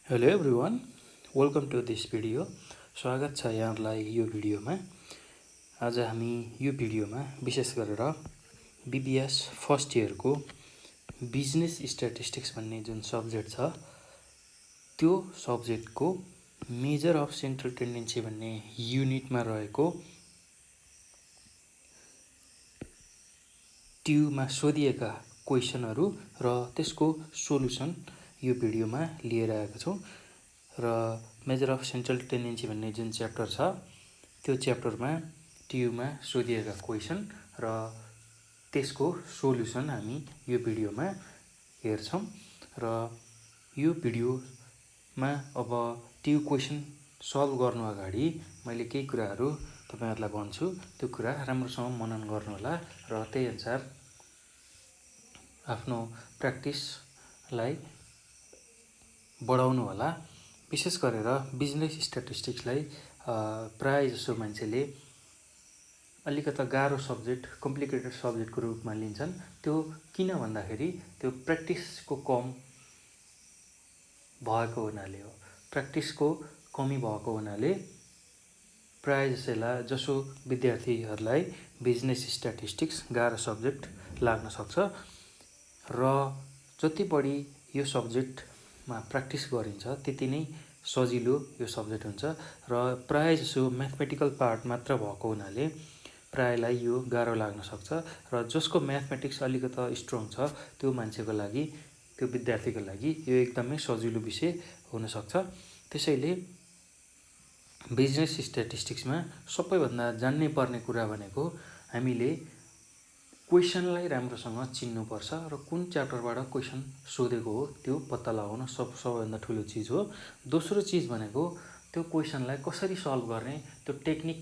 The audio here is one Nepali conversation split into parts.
Hello everyone, welcome to this video. स्वागत छ यहाँलाई यो भिडियोमा। आज हामी यो भिडियोमा विशेष गरेर बीबीएस फर्स्ट इयरको बिजनेस स्ट्याटिस्टिक्स भन्ने जुन सब्जेक्ट छ त्यो सब्जेक्टको मेजर अफ सेन्ट्रल टेन्डेन्सी भन्ने युनिटमा रहेको ट्युमा सोधिएका क्वेसनहरू र त्यसको सोलुसन यो भिडियोमा लिएर आएको छौँ। र मेजर अफ सेन्ट्रल टेन्डेन्सी भन्ने जुन च्याप्टर छ त्यो च्याप्टरमा ट्युमा सोधिएका क्वेसन र त्यसको सोलुसन हामी यो भिडियोमा हेर्छौँ। र यो भिडियोमा अब ट्यु क्वेसन सल्भ गर्नु अगाडि मैले केही कुराहरू तपाईहरुलाई भन्छु, त्यो कुरा राम्रोसँग मनन गर्नुहोला र त्यही अनुसार आफ्नो प्र्याक्टिसलाई बढाउनु होला। विशेष गरेर बिजनेस स्ट्याटिस्टिक्सलाई प्राय जसो मान्छेले अलिकता गाह्रो सब्जेक्ट, कम्प्लिकेटेड सब्जेक्टको रूपमा लिन्छन्। त्यो किन भन्दाखेरि त्यो प्र्याक्टिसको कम भएको हुनाले हो। प्र्याक्टिसको कमी भएको हुनाले प्राय जसो विद्यार्थीहरूलाई बिजनेस स्ट्याटिस्टिक्स गाह्रो सब्जेक्ट लाग्न सक्छ। र जति बढी यो सब्जेक्टमा प्र्याक्टिस गरिन्छ त्यति नै सजिलो यो सब्जेक्ट हुन्छ। र प्राय जसो म्याथमेटिकल पार्ट मात्र भएको हुनाले प्रायलाई यो गाह्रो लाग्न सक्छ। र जसको म्याथमेटिक्स अलिकता स्ट्रङ छ त्यो मान्छेको लागि, त्यो विद्यार्थीको लागि यो एकदमै सजिलो विषय हुन सक्छ। त्यसैले बिजनेस स्ट्याटिस्टिक्समा सबैभन्दा जान्नै पर्ने कुरा भनेको हामीले क्वेसनलाई राम्रोसँग चिन्नुपर्छ र कुन च्याप्टरबाट क्वेसन सोधेको हो त्यो पत्ता लगाउन सबैभन्दा ठुलो चिज हो। दोस्रो चिज भनेको त्यो क्वेसनलाई कसरी सल्भ गर्ने त्यो टेक्निक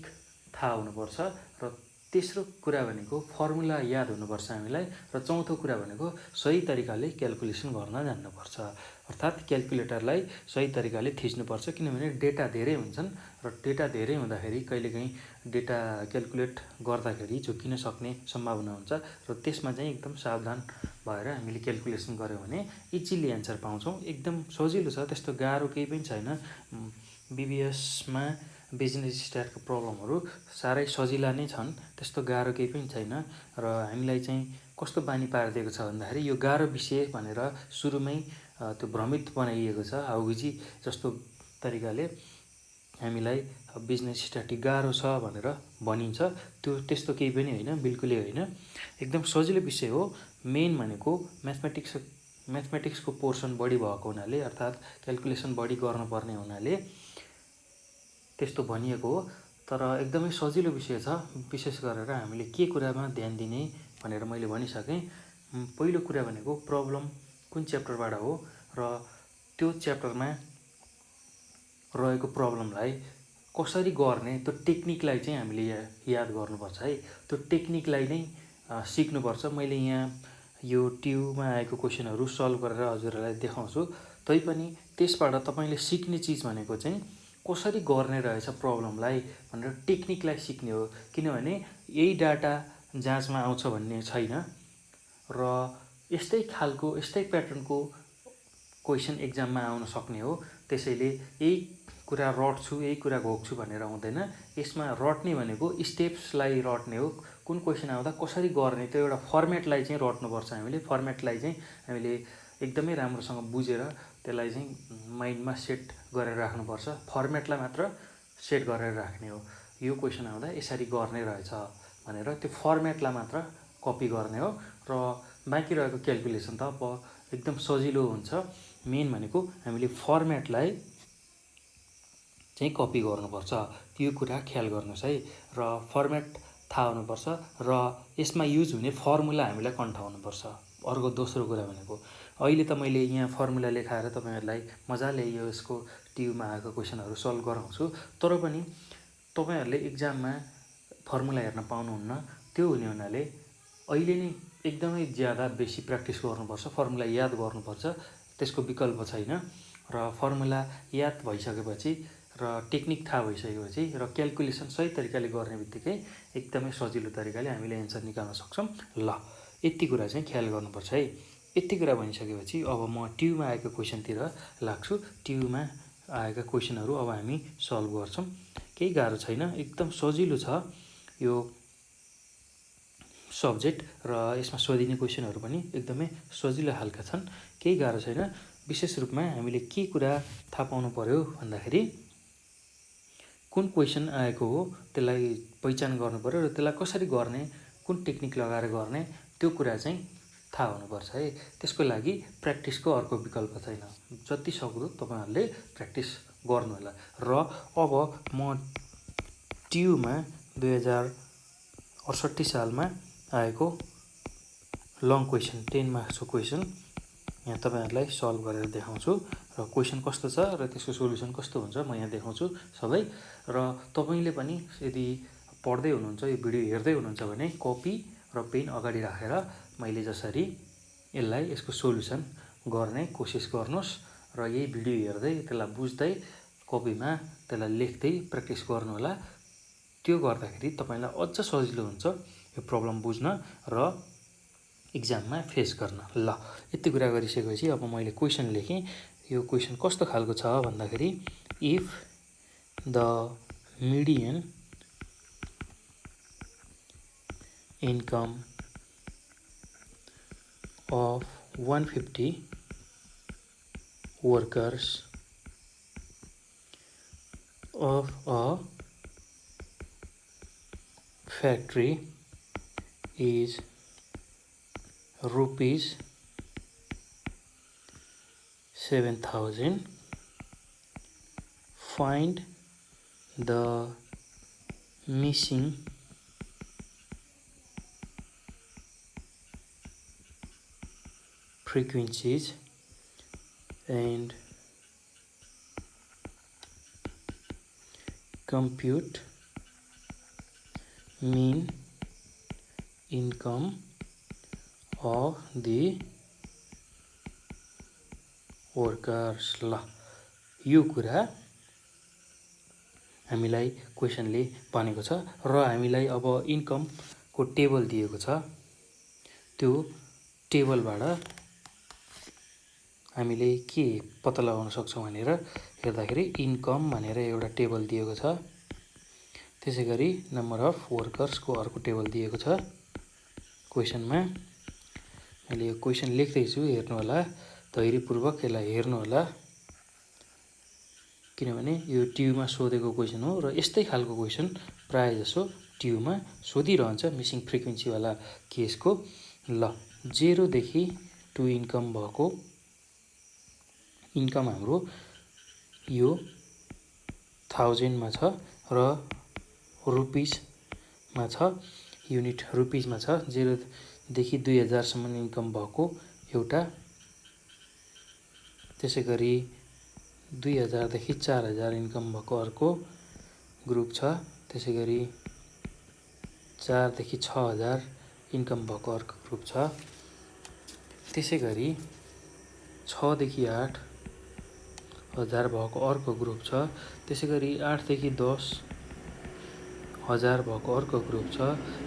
थाहा हुनुपर्छ। र तेस्रो कुरा भनेको फर्मुला याद हुनुपर्छ हामीलाई। र चौथो कुरा भनेको सही तरिकाले क्याल्कुलेसन गर्न जान्नुपर्छ। अर्थात् क्याल्कुलेटरलाई सही तरिकाले थिच्नुपर्छ, किनभने डेटा धेरै हुन्छन् र डेटा धेरै हुँदाखेरि कहिलेकाहीँ डेटा क्याल्कुलेट गर्दाखेरि झुक्किन सक्ने सम्भावना हुन्छ। र त्यसमा चाहिँ एकदम सावधान भएर हामीले क्याल्कुलेसन गर्यौँ भने इजिली एन्सर पाउँछौँ। एकदम सजिलो छ, त्यस्तो गाह्रो केही पनि छैन। बीबीएसमा बिजनेस स्ट्याटको प्रब्लमहरू साह्रै सजिला नै छन्, त्यस्तो गाह्रो केही पनि छैन। र हामीलाई चाहिँ कस्तो बानी पारिदिएको छ भन्दाखेरि यो गाह्रो विषय भनेर सुरुमै त्यो भ्रमित बनाइएको छ। हाउजी जस्तो तरिकाले हामीलाई बिजनेस स्ट्याटिक गाह्रो छ भनेर भनिन्छ। त्यो त्यस्तो केही पनि होइन, बिल्कुलै होइन। एकदम सजिलो विषय हो। मेन भनेको म्याथमेटिक्सको पोर्सन बढी भएको हुनाले, अर्थात् क्याल्कुलेसन बढी गर्नुपर्ने हुनाले त्यस्तो भनिएको हो। तर एकदमै सजिलो विषय छ। विशेष गरेर हामीले के कुरामा ध्यान दिने भनेर मैले भनिसकेँ। पहिलो कुरा भनेको प्रब्लम कुन च्याप्टरबाट हो र त्यो च्याप्टरमा रहेको प्रब्लमलाई कसरी गर्ने त्यो टेक्निकलाई चाहिँ हामीले याद गर्नुपर्छ है। त्यो टेक्निकलाई नै सिक्नुपर्छ। मैले यहाँ यो ट्युमा आएको क्वेसनहरू सल्भ गरेर हजुरहरूलाई देखाउँछु। तैपनि त्यसबाट तपाईँले सिक्ने चिज भनेको चाहिँ कसरी गर्ने रहेछ प्रब्लमलाई भनेर टेक्निकलाई सिक्ने हो। किनभने यही डाटा जाँचमा आउँछ भन्ने छैन र यस्तै खालको, यस्तै प्याटर्नको क्वेसन एक्जाममा आउन सक्ने हो। त्यसैले यही कुरा रट्छु, यही कुरा घोक्छु भनेर हुँदैन। यसमा रट्ने भनेको स्टेप्सलाई रट्ने हो। कुन क्वेसन आउँदा कसरी गर्ने त्यो एउटा फर्मेटलाई चाहिँ रट्नुपर्छ हामीले। फर्मेटलाई चाहिँ हामीले एकदमै राम्रोसँग बुझेर त्यसलाई चाहिँ माइन्डमा सेट गरेर राख्नुपर्छ। फर्मेटलाई मात्र सेट गरेर राख्ने हो। यो क्वेसन आउँदा यसरी गर्ने रहेछ भनेर त्यो फर्मेटलाई मात्र कपी गर्ने हो। र बाँकी रहेको क्याल्कुलेसन त अब एकदम सजिलो हुन्छ। मेन भनेको हामीले फर्मेटलाई चाहिँ कपी गर्नुपर्छ। त्यो कुरा ख्याल गर्नुहोस् है। र फर्मेट थाहा हुनुपर्छ र यसमा युज हुने फर्मुला हामीलाई कन्ठाउनुपर्छ। अर्को दोस्रो कुरा भनेको अहिले त मैले यहाँ फर्मुला लेखाएर तपाईँहरूलाई मजाले यो यसको ट्युमा आएको क्वेसनहरू सल्भ गराउँछु। तर पनि तपाईँहरूले एक्जाममा फर्मुला हेर्न पाउनुहुन्न। त्यो हुने हुनाले अहिले नै एकदमै ज्यादा बेसी प्र्याक्टिस गर्नुपर्छ। फर्मुला याद गर्नुपर्छ, त्यसको विकल्प छैन। र फर्मुला याद भइसकेपछि र टेक्निक थाहा भइसकेपछि र क्याल्कुलेसन सही तरिकाले गर्ने बित्तिकै एकदमै सजिलो तरिकाले हामीले एन्सर निकाल्न सक्छौँ। ल, यति कुरा चाहिँ ख्याल गर्नुपर्छ है। यति कुरा भनिसकेपछि अब म ट्युमा आएको क्वेसनतिर लाग्छु। ट्युमा आएका क्वेसनहरू अब हामी सल्भ गर्छौँ। केही गाह्रो छैन, एकदम सजिलो छ यो सब्जेक्ट र यसमा सोधिने क्वेसनहरू पनि एकदमै सजिलो खालका छन्, केही गाह्रो छैन। विशेष रूपमा हामीले के कुरा थाहा पाउनु पर्यो भन्दाखेरि कुन क्वेसन आएको हो त्यसलाई पहिचान गर्नु पर्यो र त्यसलाई कसरी गर्ने, कुन टेक्निक लगाएर गर्ने त्यो कुरा चाहिँ थाहा हुनुपर्छ है। त्यसको लागि प्र्याक्टिसको अर्को विकल्प छैन। जति सक्दो तपाईँहरूले प्र्याक्टिस गर्नु होला। र अब म ट्युमा 2068 सालमा आएको लङ क्वेसन 10 मार्क्सको क्वेसन यहाँ तपाईँहरूलाई सल्भ गरेर देखाउँछु र क्वेसन कस्तो छ र त्यसको सोल्युसन कस्तो हुन्छ म यहाँ देखाउँछु सबै। र तपाईँले पनि यदि पढ्दै हुनुहुन्छ, यो भिडियो हेर्दै हुनुहुन्छ भने कपी र पेन अगाडि राखेर मैले जसरी यसलाई यसको सोल्युसन गर्ने कोसिस गर्नुहोस् र यही भिडियो हेर्दै त्यसलाई बुझ्दै कपीमा त्यसलाई लेख्दै प्र्याक्टिस गर्नुहोला। त्यो गर्दाखेरि तपाईँलाई अझ सजिलो हुन्छ यो प्रब्लम बुझ्न र इक्जाममा फेस गर्न। ल, यति कुरा गरिसकेपछि अब मैले क्वेसन लेखेँ। यो क्वेसन कस्तो खालको छ भन्दाखेरि if the median income of 150 workers of a factory is rupees 7,000, find the missing frequencies and compute mean income of the workers। ल, यो कुरा हामीलाई क्वेसनले भनेको छ र हामीलाई अब इन्कमको टेबल दिएको छ। त्यो टेबलबाट हामीले के पत्ता लगाउन सक्छौँ भनेर हेर्दाखेरि इन्कम भनेर एउटा टेबल दिएको छ। त्यसै गरी नम्बर अफ वर्कर्सको अर्को टेबल दिएको छ क्वेसनमा। मैले यो क्वेसन लेख्दैछु, हेर्नु होला, धैर्यपूर्वक यसलाई हेर्नु होला, किनभने यो ट्युमा सोधेको क्वेसन हो र यस्तै खालको क्वेसन प्रायः जसो ट्युमा सोधिरहन्छ मिसिङ फ्रिक्वेन्सीवाला केसको। ल, 0 देखि 2 इन्कम भएको इन्कम हाम्रो यो 1000 मा छ र रुपिसमा छ, युनिट रुपिसमा छ। 0 देखि 2000 सम्म इन्कम भएको एउटा, त्यसै गरी 2000 देखि 4000 इन्कम भएको अर्को ग्रुप छ। त्यसै गरी 4 देखि 6000 इन्कम भएको अर्को ग्रुप छ। त्यसै गरी 6 देखि 8000 भएको अर्को ग्रुप छ। त्यसै गरी 8 देखि 10000 भएको अर्को ग्रुप छ।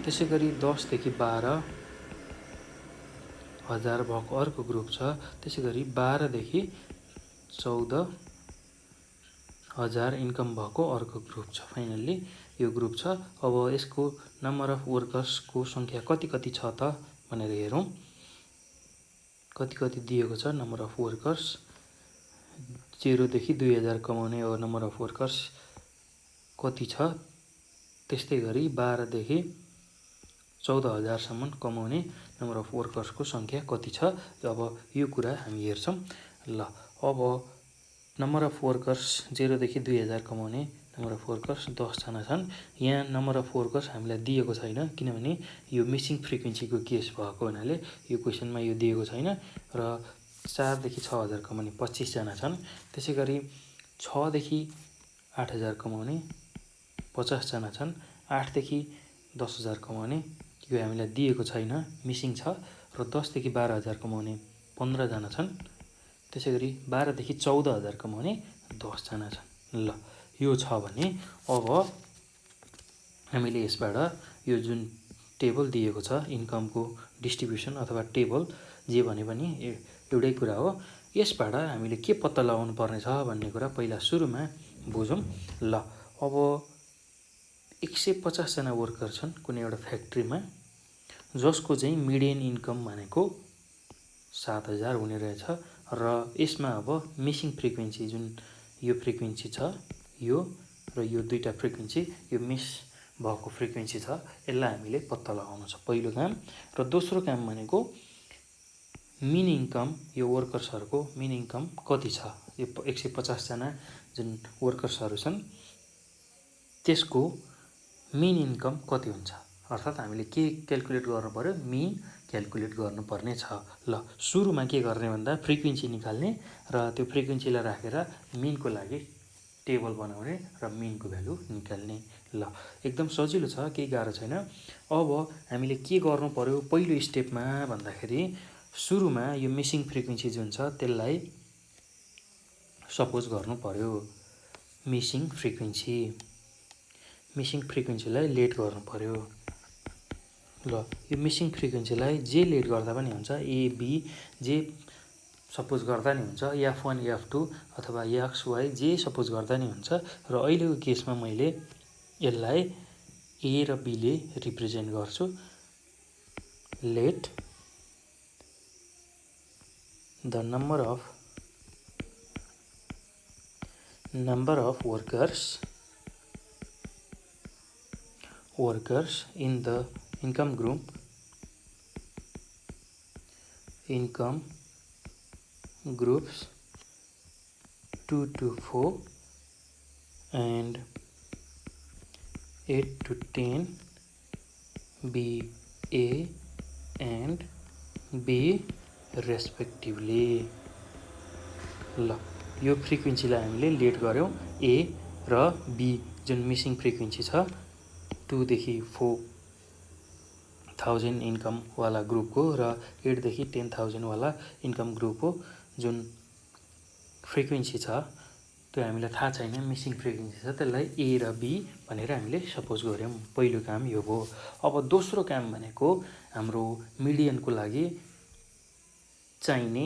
त्यसै गरी 10 देखि 12000 भएको अर्को ग्रुप छ। त्यसै गरी 12 देखि 14000 इन्कम भएको अर्को ग्रुप छ। फाइनल्ली यो ग्रुप छ। अब यसको नम्बर अफ वर्कर्सको सङ्ख्या कति कति छ त भनेर हेरौँ। कति कति दिएको छ नम्बर अफ वर्कर्स। 0 देखि 2000 कमाउने अब नम्बर अफ वर्कर्स कति छ। त्यस्तै गरी 12 देखि 14000 सम्म कमाउने नम्बर अफ वर्कर्सको सङ्ख्या कति छ। अब यो कुरा हामी हेर्छौँ। ल, अब नम्बर अफ वर्कर्स 0 देखि 2000 कमाउने नम्बर अफ वर्कर्स 10 जना छन्। यहाँ नम्बर अफ वर्कर्स हामीलाई दिएको छैन, किनभने यो मिसिङ फ्रिक्वेन्सीको केस भएको हुनाले यो क्वेसनमा यो दिएको छैन। र 4 देखि 6000 कमाउने 25 जना छन्। त्यसै गरी 6 देखि 8000 कमाउने 50 जना छन्। 8 देखि 10000 कमाउने यो हामीलाई दिएको छैन, मिसिङ छ। र 10 देखि 12000 कमाउने 15 जना छन्। त्यसै गरी 12 देखि 14000 कमाउने 10 जना छन्। ल, यो छ भने अब हामीले यसबाट यो जुन टेबल दिएको छ इन्कमको डिस्ट्रिब्युसन अथवा टेबल, जे भने पनि एउटै कुरा हो। यसबाट हामीले के पत्ता लगाउनु पर्ने छ भन्ने कुरा पहिला सुरुमा बुझौँ। ल अब 150 जना वर्कर छन् कुनै एउटा फ्याक्ट्रीमा, जसको चाहिँ मिडियन इन्कम भनेको 7,000 हुने रहेछ। र यसमा अब मिसिङ फ्रिक्वेन्सी जुन यो फ्रिक्वेन्सी छ यो र यो दुईटा फ्रिक्वेन्सी, यो मिस भएको फ्रिक्वेन्सी छ, यसलाई हामीले पत्ता लगाउनु छ पहिलो काम। र दोस्रो काम भनेको मिन इन्कम, यो वर्कर्सहरूको मिन इन्कम कति छ, यो 150 जना जुन वर्कर्सहरू छन् त्यसको मिन इन्कम कति हुन्छ, अर्थात् हामीले के क्याल्कुलेट गर्नु पर्यो, मिन क्याल्कुलेट गर्नुपर्ने छ। ल सुरुमा के गर्ने भन्दा फ्रिक्वेन्सी निकाल्ने र त्यो फ्रिक्वेन्सीलाई राखेर मिनको लागि टेबल बनाउने र मिनको भ्यालु निकाल्ने। ल एकदम सजिलो छ, केही गाह्रो छैन। अब हामीले के गर्नु पर्यो पहिलो स्टेपमा भन्दाखेरि सुरुमा यो मिसिङ फ्रिक्वेन्सी जुन छ त्यसलाई सपोज गर्नु पर्यो मिसिङ फ्रिक्वेन्सीलाई लेट गर्नु पर्यो। ल यो मिसिङ फ्रिक्वेन्सीलाई जे लेट गर्दा पनि हुन्छ, एबी जे सपोज गर्दा नि हुन्छ, F1 F2 अथवा XY जे सपोज गर्दा नि हुन्छ। र अहिलेको केसमा मैले यसलाई ए र बीले रिप्रेजेन्ट गर्छु। Let the number of workers in the income groups 2 to 4 and 8 to 10 be A and B respectively। ल यो फ्रिक्वेन्सीलाई हामीले लेट गऱ्यौँ ए र बी जुन मिसिङ फ्रिक्वेन्सी छ 2 देखि 4,000 इन्कमवाला ग्रुपको र 8 देखि 10,000 वाला इन्कम ग्रुपको जुन फ्रिक्वेन्सी छ त्यो हामीलाई थाहा छैन, मिसिङ फ्रिक्वेन्सी छ, त्यसलाई ए र बी भनेर हामीले सपोज गऱ्यौँ। पहिलो काम यो हो। अब दोस्रो काम भनेको हाम्रो मिडियनको लागि चाहिने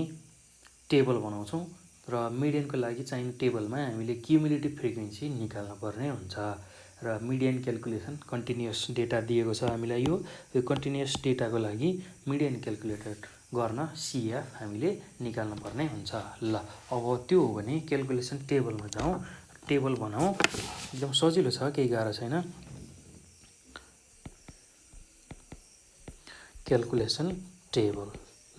टेबल बनाउँछौँ र मिडियनको लागि चाहिने टेबलमा हामीले क्युमुलेटिभ फ्रिक्वेन्सी निकाल्न पर्ने हुन्छ। र मिडियन क्याल्कुलेसन कन्टिन्युअस डेटा दिएको छ हामीलाई। यो कन्टिन्युअस डेटाको लागि मिडियन क्याल्कुलेटर गर्न CF हामीले निकाल्न पर्ने हुन्छ। ल अब त्यो हो भने क्याल्कुलेसन टेबलमा जाउँ, टेबल बनाऊ। एकदम सजिलो छ, केही गाह्रो छैन। Calculation table.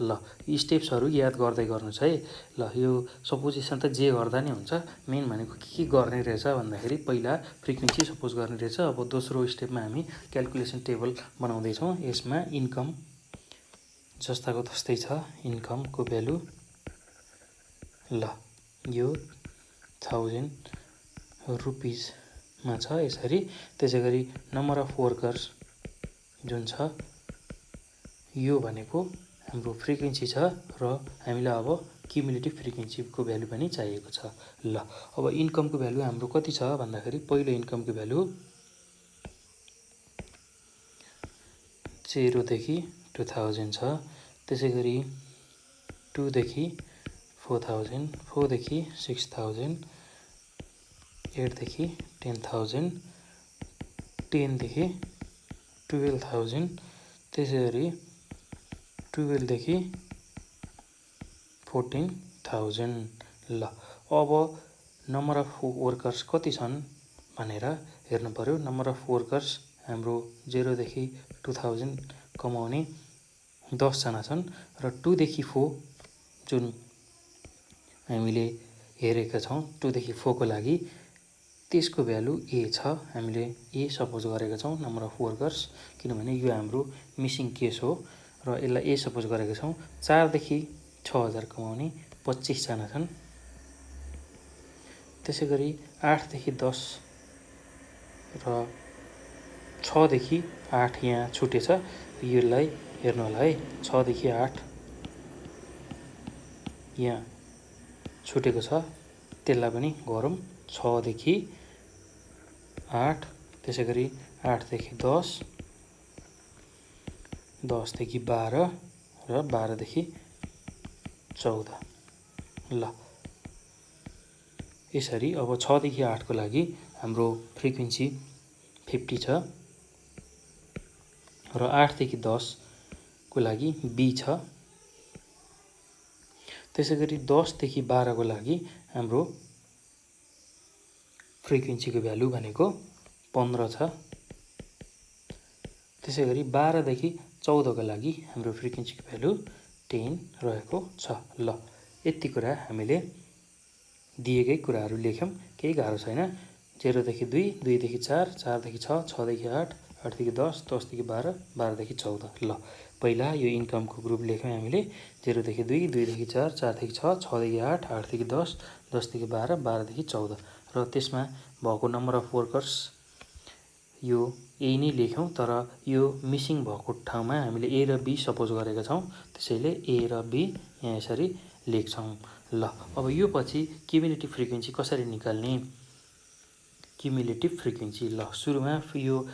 ल यी स्टेप्सहरू याद गर्दै गर्नुहोस् है। ल यो सपोजिसन त जे गर्दा नि हुन्छ, मेन भनेको के गर्ने रहेछ भन्दाखेरि पहिला फ्रिक्वेन्सी सपोज गर्ने रहेछ। अब दोस्रो स्टेपमा हामी क्याल्कुलेसन टेबल बनाउँदैछौँ। यसमा इन्कम जस्ताको तस्तै छ, इन्कमको भ्यालु। ल यो 1000 रुपिजमा छ यसरी। त्यसै गरी नम्बर अफ वर्कर्स जुन छ यो भनेको हाम्रो फ्रिक्वेन्सी छ र हामीलाई अब क्युमुलेटिभ फ्रिक्वेन्सीको भ्यालु पनि चाहिएको छ। ल अब इन्कमको भ्यालु हाम्रो कति छ भन्दाखेरि पहिलो इन्कमको भ्यालु 0 देखि 2000 छ। त्यसै गरी 2 देखि 4000, 4 देखि 6000, 8 देखि 10,000, 10 देखि 12,000, त्यसै गरी 12 देखि 14,000। ल अब नम्बर अफ वर्कर्स कति छन् भनेर हेर्नु पर्यो। नम्बर अफ वर्कर्स हाम्रो 0 देखि 2000 कमाउने 10 जना छन् र 2 देखि 4 जुन हामीले हेरेका छौँ 2 देखि 4 को लागि त्यसको भ्यालु ए छ। हामीले ए सपोज गरेका छौँ नम्बर अफ वर्कर्स, किनभने यो हाम्रो मिसिङ केस हो र यसलाई ए सपोज गरेका छौँ। 4 देखि 6000 कमाउने 25 जना छन्। त्यसै गरी 8 देखि 10 र 6 देखि 8 यहाँ छुटेछ, यसलाई हेर्नु होला है। 6 देखि 8 यहाँ छुटेको छ, त्यसलाई पनि गरौँ। 6 देखि 8, त्यसै गरी 8 देखि 10, 10 देखि 12 र 12 देखि 14 ल। यसरी अब 6 देखि 8 को लागि हाम्रो फ्रिक्वेन्सी 50 छ र 8 देखि 10 को लागि बी छ। त्यसैगरी 10 देखि 12 को लागि हाम्रो फ्रिक्वेन्सीको भ्यालु भनेको 15 छ। त्यसैगरी 12 देखि 14 को लागि हाम्रो फ्रिक्वेन्सीको भ्यालु 10 रहेको छ। ल, यति कुरा हामीले दिएकै कुराहरू लेख्यौँ, केही गाह्रो छैन। 0 देखि 2, 2 देखि 4, 4 देखि 6, 6 देखि 8, 8 देखि 10, 10 देखि 12, 12 देखि 14। ल, पहिला यो इन्कमको ग्रुप लेख्यौँ हामीले। 0 देखि 2, 2 देखि 4, 4 देखि 6, 6 देखि 8, 8 देखि 10, 10 देखि 12, 12 देखि 14 र त्यसमा भएको नम्बर अफ वर्कर्स यो यही नै लेख्यौँ, तर यो मिसिङ भएको ठाउँमा हामीले ए र बी सपोज गरेका छौँ, त्यसैले ए र बी यहाँ यसरी लेख्छौँ। ल, अब यो पछि क्युमुलेटिभ फ्रिक्वेन्सी कसरी निकाल्ने? क्युमुलेटिभ फ्रिक्वेन्सी, ल सुरुमा यो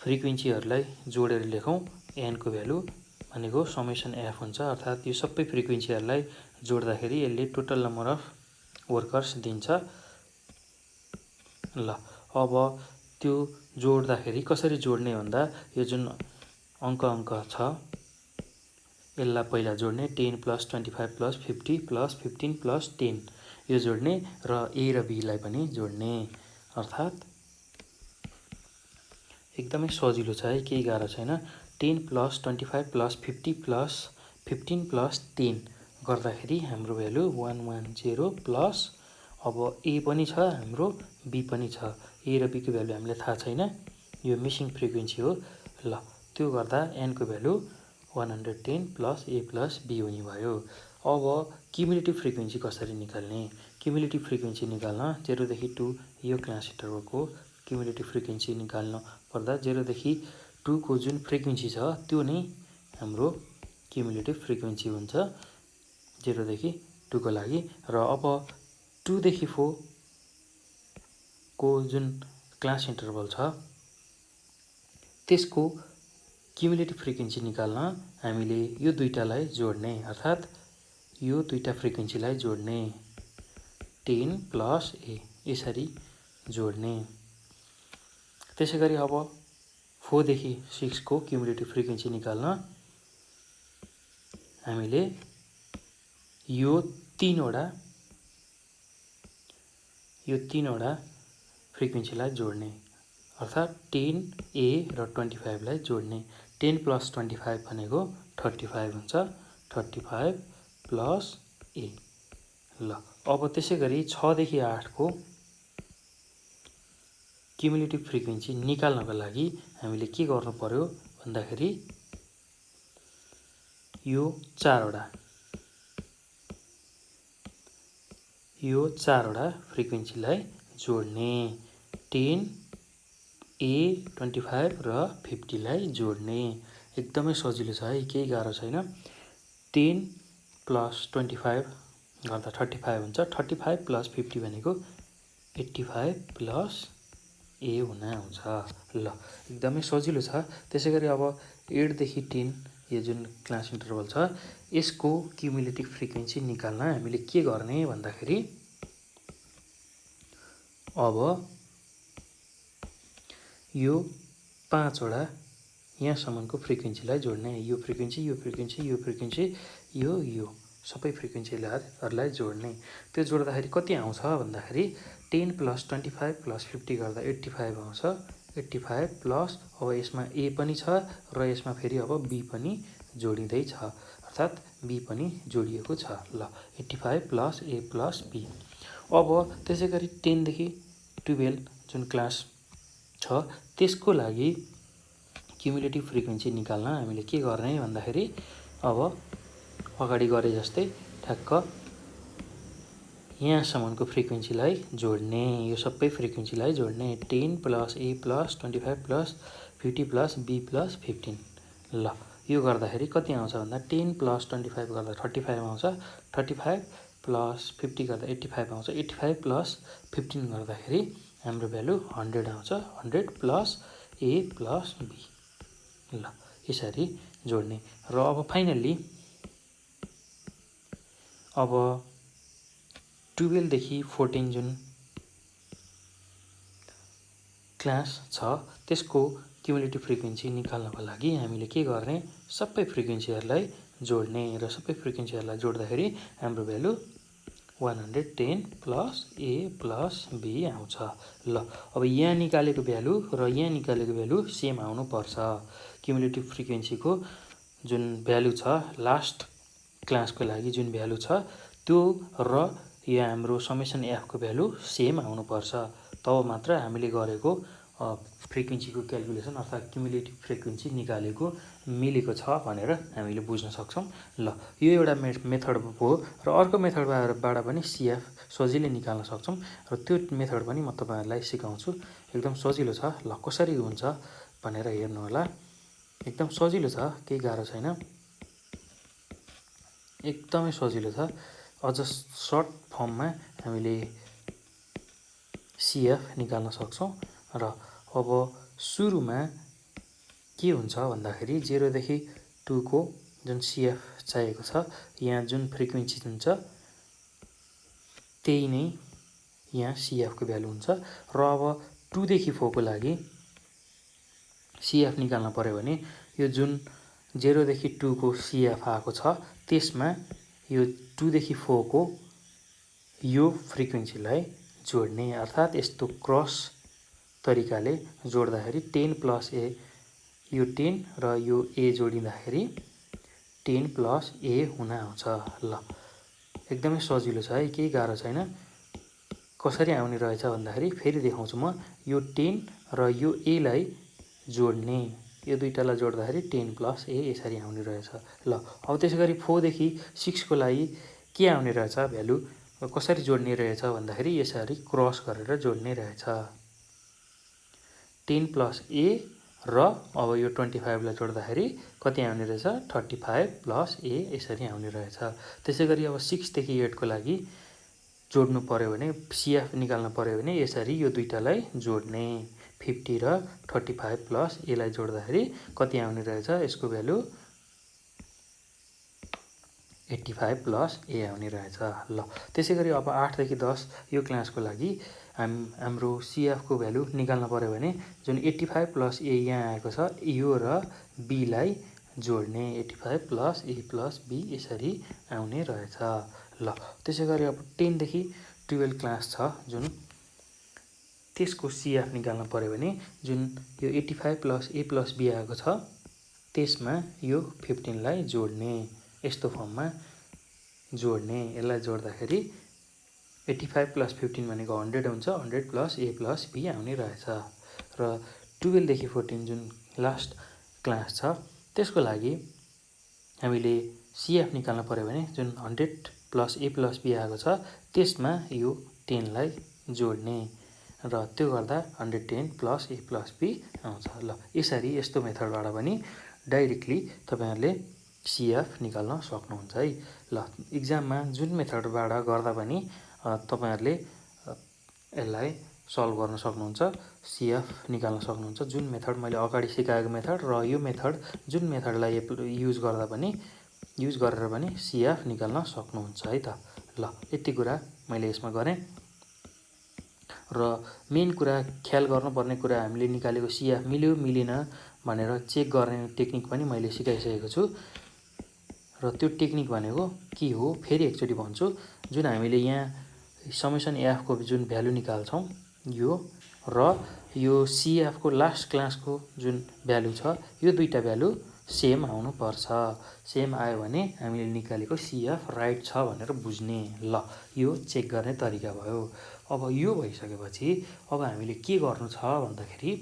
फ्रिक्वेन्सीहरूलाई जोडेर लेखौँ। एनको भ्यालु भनेको समेसन एफ हुन्छ, अर्थात् यो सबै फ्रिक्वेन्सीहरूलाई जोड्दाखेरि यसले टोटल नम्बर अफ वर्कर्स दिन्छ। ल, अब त्यो जोड्दाखेरि कसरी जोड्ने भन्दा यो जुन अङ्क छ यसलाई पहिला जोड्ने। 10 + 25 + 50 + 15 + 10 यो जोड्ने र ए र बीलाई पनि जोड्ने। अर्थात् एकदमै सजिलो छ है, केही गाह्रो छैन। 10 + 25 + 50 + 15 + 10 गर्दाखेरि हाम्रो भ्यालु 110 प्लस अब ए पनि छ हाम्रो, बी पनि छ। ए र बीको भ्यालु हामीलाई थाहा छैन, यो मिसिङ फ्रिक्वेन्सी हो। ल, त्यो गर्दा एनको भ्यालु 110 + ए + बी हुने भयो। अब क्युमुलेटिभ फ्रिक्वेन्सी कसरी निकाल्ने? क्युमुलेटिभ फ्रिक्वेन्सी निकाल्न 0 देखि 2 यो क्लास इन्टरभलको क्युमुलेटिभ फ्रिक्वेन्सी निकाल्न पर्दा 0 देखि 2 को जुन फ्रिक्वेन्सी छ त्यो नै हाम्रो क्युमुलेटिभ फ्रिक्वेन्सी हुन्छ 0 देखि 2 को लागि। र अब 2 देखि 4 को जुन क्लास इन्टरभल छ त्यसको क्युमुलेटिभ फ्रिक्वेन्सी निकाल्न हामीले यो दुईटालाई जोड्ने, अर्थात् यो दुईटा फ्रिक्वेन्सीलाई जोड्ने। 10 + ए यसरी जोड्ने। त्यसैगरी अब 4 देखि 6 को क्युमुलेटिभ फ्रिक्वेन्सी निकाल्न हामीले यो तीनवटा फ्रिक्वेन्सीलाई जोड्ने, अर्थात् 10 ए र 25 लाई जोड्ने। 10 + 25 भनेको 35 हुन्छ, 35 + ए। ल, अब त्यसैगरी 6 देखि 8 को क्युमुलेटिभ फ्रिक्वेन्सी निकाल्नको लागि हामीले के गर्नु पर्यो भन्दाखेरि यो चारवटा फ्रिक्वेन्सीलाई जोड्ने। 10 ए 25 र 50 लाई जोड्ने। एकदमै सजिलो छ है, केही गाह्रो छैन। 10 + 25 गर्दा 35 हुन्छ, 35 + 50 भनेको 85 + ए हुन आउँछ। ल, एकदमै सजिलो छ। त्यसैगरी अब 8 देखि 10 यो जुन क्लास इन्टरभल छ यसको क्युमुलेटिभ फ्रिक्वेन्सी निकाल्न हामीले के गर्ने भन्दाखेरि अब यो 5वटा यहाँसम्मको फ्रिक्वेन्सीलाई जोड्ने। यो फ्रिक्वेन्सी, यो फ्रिक्वेन्सी, यो फ्रिक्वेन्सी, यो सबै फ्रिक्वेन्सीहरूलाई जोड्ने। त्यो जोड्दाखेरि कति आउँछ भन्दाखेरि 10 + 25 + 50 गर्दा 85 आउँछ। 85 प्लस अब यसमा ए पनि छ र यसमा फेरि अब बी पनि जोडिँदैछ, अर्थात् बी पनि जोडिएको छ। ल, 85 + ए + बी। अब त्यसैगरी 10 देखि 12 जुन क्लास छ त्यसको लागि क्युमुलेटिभ फ्रिक्वेन्सी निकाल्न हामीले के गर्ने भन्दाखेरि अब अगाडि गरे जस्तै ठ्याक्क यहाँसम्मको फ्रिक्वेन्सीलाई जोड्ने, यो सबै फ्रिक्वेन्सीलाई जोड्ने। 10 + ए + 25 + 50 + बी + 15। ल, यो गर्दाखेरि कति आउँछ भन्दा 10 + 25 गर्दा 35 आउँछ, 35 + 50 गर्दा 85 आउँछ, 85 + 15 गर्दाखेरि हाम्रो भ्यालु 100 आउँछ, 100 + ए + बी। ल, यसरी जोड्ने। र अब फाइनल्ली अब 12 देखि 14 जुन क्लास छ त्यसको क्युमुलेटिभ फ्रिक्वेन्सी निकाल्नको लागि हामीले के गर्ने, सबै फ्रिक्वेन्सीहरूलाई जोड्ने र सबै फ्रिक्वेन्सीहरूलाई जोड्दाखेरि हाम्रो value 110 plus A plus B आउँछ। ल अब यहाँ निकालेको भ्यालु र यहाँ निकालेको भ्यालु सेम आउनुपर्छ। क्युमुलेटिभ फ्रिक्वेन्सीको जुन भ्यालु छ लास्ट क्लासको लागि जुन भ्यालु छ त्यो र यहाँ हाम्रो समेसन एफको भ्यालु सेम आउनुपर्छ। तब मात्र हामीले गरेको फ्रिक्वेन्सीको क्यालकुलेसन अर्थात् क्युमुलेटिभ फ्रिक्वेन्सी निकालेको मिलेको छ भनेर हामीले बुझ्न सक्छौँ। ल यो एउटा मेथड हो र अर्को मेथडबाट पनि सिएफ सजिलै निकाल्न सक्छौँ र त्यो मेथड पनि म तपाईँहरूलाई सिकाउँछु। एकदम सजिलो छ। ल कसरी हुन्छ भनेर हेर्नु होला। एकदम सजिलो छ, केही गाह्रो छैन, एकदमै सजिलो छ। अझ सर्ट फर्ममा हामीले सिएफ निकाल्न सक्छौँ र अब सुरुमा के हुन्छ भन्दाखेरि 0 देखि 2 को जुन सिएफ चाहिएको छ, यहाँ जुन फ्रिक्वेन्सी हुन्छ त्यही नै यहाँ सिएफको भ्यालु हुन्छ र अब 2 देखि 4 को लागि सिएफ निकाल्न पर्यो भने यो जुन 0 देखि 2 को सिएफ आएको छ त्यसमा यो 2 देखि 4 को यो फ्रिक्वेन्सीलाई जोड्ने, अर्थात् यस्तो क्रस तरिकाले जोड्दाखेरि 10 प्लस ए, यो 10 र यो ए जोडिँदाखेरि 10 प्लस ए हुन आउँछ। ल एकदमै सजिलो छ है, केही गाह्रो छैन। कसरी आउने रहेछ भन्दाखेरि फेरि देखाउँछु म। यो 10 र यो एलाई जोड्ने, यो दुईटालाई जोड्दाखेरि 10 प्लस ए यसरी आउने रहेछ। ल अब त्यसै गरी 4 देखि 6 को लागि के आउने रहेछ भ्यालु, कसरी जोड्ने रहेछ भन्दाखेरि यसरी क्रस गरेर जोड्ने रहेछ। 10 प्लस ए र अब यो 25 लाई जोड्दाखेरि कति आउने रहेछ, 35 प्लस ए यसरी आउने रहेछ। त्यसै गरी अब 6 देखि 8 को लागि जोड्नु पर्यो भने, सिएफ निकाल्न पर्यो भने यसरी यो दुईटालाई जोड्ने, 50 र 35 प्लस एलाई जोड्दाखेरि कति आउने रहेछ, यसको भ्यालु 85 प्लस ए आउने रहेछ। ल त्यसै गरी अब 8 देखि 10 यो क्लासको लागि हाम्रो सिएफको भ्यालु निकाल्न पर्यो भने जुन 85 प्लस ए यहाँ आएको छ यो र बीलाई जोड्ने, 85 प्लस ए प्लस बी यसरी आउने रहेछ। ल त्यसै गरी अब 10 देखि 12 क्लास छ जुन, त्यसको सिएफ निकाल्न पर्यो भने जुन यो 85 प्लस ए प्लस बी आएको छ त्यसमा यो 15 लाई जोड्ने, यस्तो फर्ममा जोड्ने। यसलाई जोड्दाखेरि 85 प्लस 15 भनेको 100 हुन्छ, 100 प्लस ए प्लस बी आउने रहेछ। र 12 देखि 14 जुन लास्ट क्लास छ त्यसको लागि हामीले सिएफ निकाल्न पर्यो भने जुन 100 प्लस ए प्लस बी आएको छ त्यसमा यो 10 लाई जोड्ने र त्यो गर्दा 110 प्लस ए प्लस बी आउँछ। ल यसरी यस्तो मेथडबाट पनि डाइरेक्टली तपाईँहरूले सिएफ निकाल्न सक्नुहुन्छ है। ल इक्जाममा जुन मेथडबाट गर्दा पनि तपाईँहरूले यसलाई सल्भ गर्न सक्नुहुन्छ, सिएफ निकाल्न सक्नुहुन्छ। जुन मेथड मैले अगाडि सिकाएको मेथड र यो मेथड जुन मेथडलाई युज गरेर पनि सिएफ निकाल्न सक्नुहुन्छ है त। ल यति कुरा मैले यसमा गरेँ र मेन कुरा ख्याल गर्नुपर्ने कुरा हामीले निकालेको सिएफ मिल्यो मिलेन भनेर चेक गर्ने टेक्निक पनि मैले सिकाइसकेको छु र त्यो टेक्निक भनेको के हो फेरि एकचोटि भन्छु। जुन हामीले यहाँ समेसन एफको जुन भ्यालु निकाल्छौँ यो र यो सिएफको लास्ट क्लासको जुन भ्यालु छ यो दुईटा भ्यालु सेम आउनुपर्छ। सेम आयो भने हामीले निकालेको सिएफ राइट छ भनेर बुझ्ने। ल यो चेक गर्ने तरिका भयो। अब यो भइसकेपछि अब हामीले के गर्नु छ भन्दाखेरि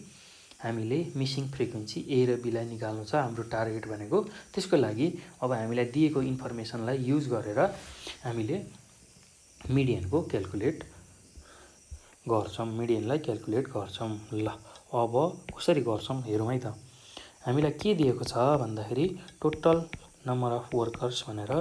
हामीले मिसिङ फ्रिक्वेन्सी ए र बीलाई निकाल्नु छ हाम्रो टार्गेट भनेको। त्यसको लागि अब हामीलाई दिएको इन्फर्मेसनलाई युज गरेर हामीले मिडियनको क्याल्कुलेट गर्छौँ, मिडियनलाई क्याल्कुलेट गर्छौँ। ल अब कसरी गर्छौँ हेरौँ है त। हामीलाई के दिएको छ भन्दाखेरि टोटल नम्बर अफ वर्कर्स भनेर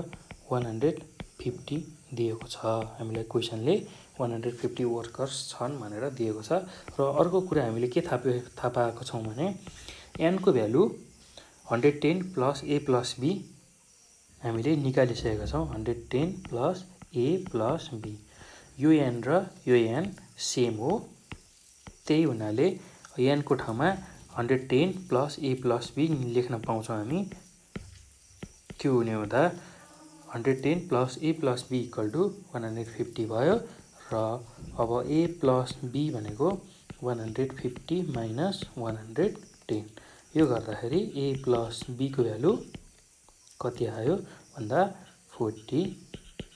150 दिएको छ। हामीलाई क्वेसनले 150 वर्कर्स छन् भनेर दिएको छ र अर्को कुरा हामीले के थाहा पाएको छौँ भने एनको value 110 plus A plus B हामीले निकालिसकेका छौँ 110 प्लस ए प्लस बी। यो एन र यो एन सेम हो, त्यही हुनाले एनको ठाउँमा 110 प्लस ए प्लस बी लेख्न पाउँछौँ हामी। त्यो हुने हुँदा 110 plus A plus B equal to 150 भयो र अब ए प्लस बी भनेको 150 माइनस 110। यो गर्दाखेरि ए प्लस बीको भ्यालु कति आयो भन्दा 40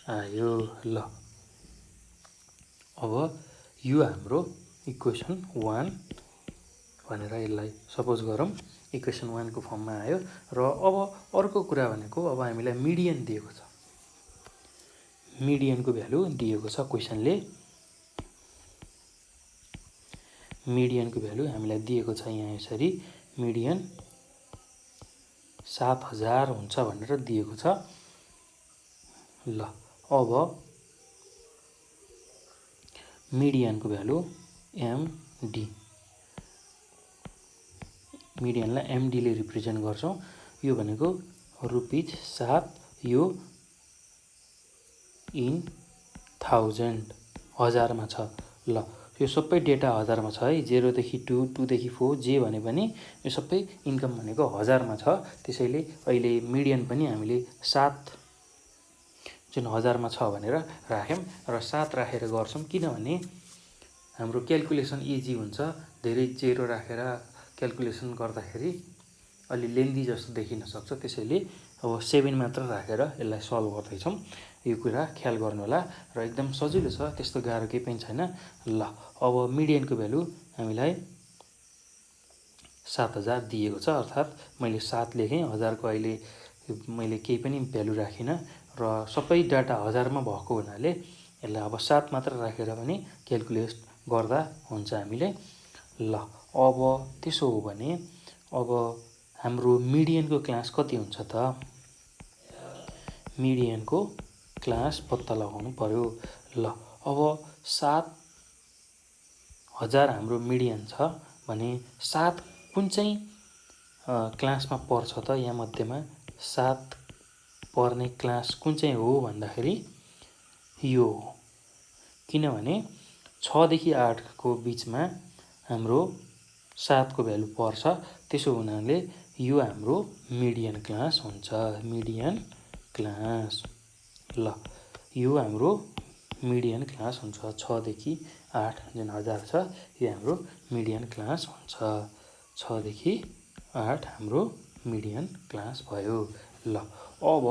आयो। ल अब यो हाम्रो इक्वेसन 1 भनेर यसलाई सपोज गरौँ, इक्वेसन 1 को फर्ममा आयो। र अब अर्को कुरा भनेको अब हामीलाई मिडियन दिएको छ, मिडियनको भ्यालु दिएको छ क्वेसनले। मिडियनको भ्यालु हामीलाई दिएको छ यहाँ यसरी, मिडियन 7000 हुन्छ भनेर दिएको छ। ल अब मिडियनको भ्यालु एमडी, मिडियनलाई एमडीले रिप्रेजेन्ट गर्छौँ। यो भनेको ₹7, यो इन 1000 हजारमा छ। ल यो सबै डेटा हजारमा छ है, 0 देखि 2, 2 देखि 4 जे भने पनि यो सबै इन्कम भनेको हजारमा छ। त्यसैले अहिले मिडियन पनि हामीले 7 जुन हजारमा छ भनेर राख्यौँ र 7 राखेर गर्छौँ, किनभने हाम्रो क्यालकुलेसन इजी हुन्छ। धेरै जेरो राखेर क्यालकुलेसन गर्दाखेरि अलि लेन्दी जस्तो देखिन सक्छ, त्यसैले अब 7 मात्र राखेर यसलाई सल्भ गर्दैछौँ। यो कुरा ख्याल गर्नु होला र एकदम सजिलो छ, त्यस्तो गाह्रो केही पनि छैन। ल अब मिडियनको भ्यालु हामीलाई 7000 दिएको छ, अर्थात् मैले 7 लेखेँ, हजारको अहिले मैले केही पनि भ्यालु राखिनँ र सबै डाटा हजारमा भएको हुनाले यसलाई अब 7 मात्र राखेर पनि क्यालकुलेट गर्दा हुन्छ हामीले। ल अब त्यसो हो भने अब हाम्रो मिडियनको क्लास कति हुन्छ त? मिडियनको क्लास पत्ता लगाउनु पर्यो। ल अब 7000 हाम्रो मिडियन छ भने 7 कुन चाहिँ क्लासमा पर्छ त? यहाँ मध्येमा 7 पर्ने क्लास कुन चाहिँ हो भन्दाखेरि यो हो, किनभने 6 देखि 8 को बिचमा हाम्रो 7 को भ्यालु पर्छ। त्यसो हुनाले यो हाम्रो मिडियन क्लास हुन्छ, मिडियन क्लास। ल यो हाम्रो मिडियन क्लास हुन्छ, 6 देखि 8 जुन 1000 छ यो हाम्रो मिडियन क्लास हुन्छ। 6 देखि 8 हाम्रो मिडियन क्लास भयो। ल अब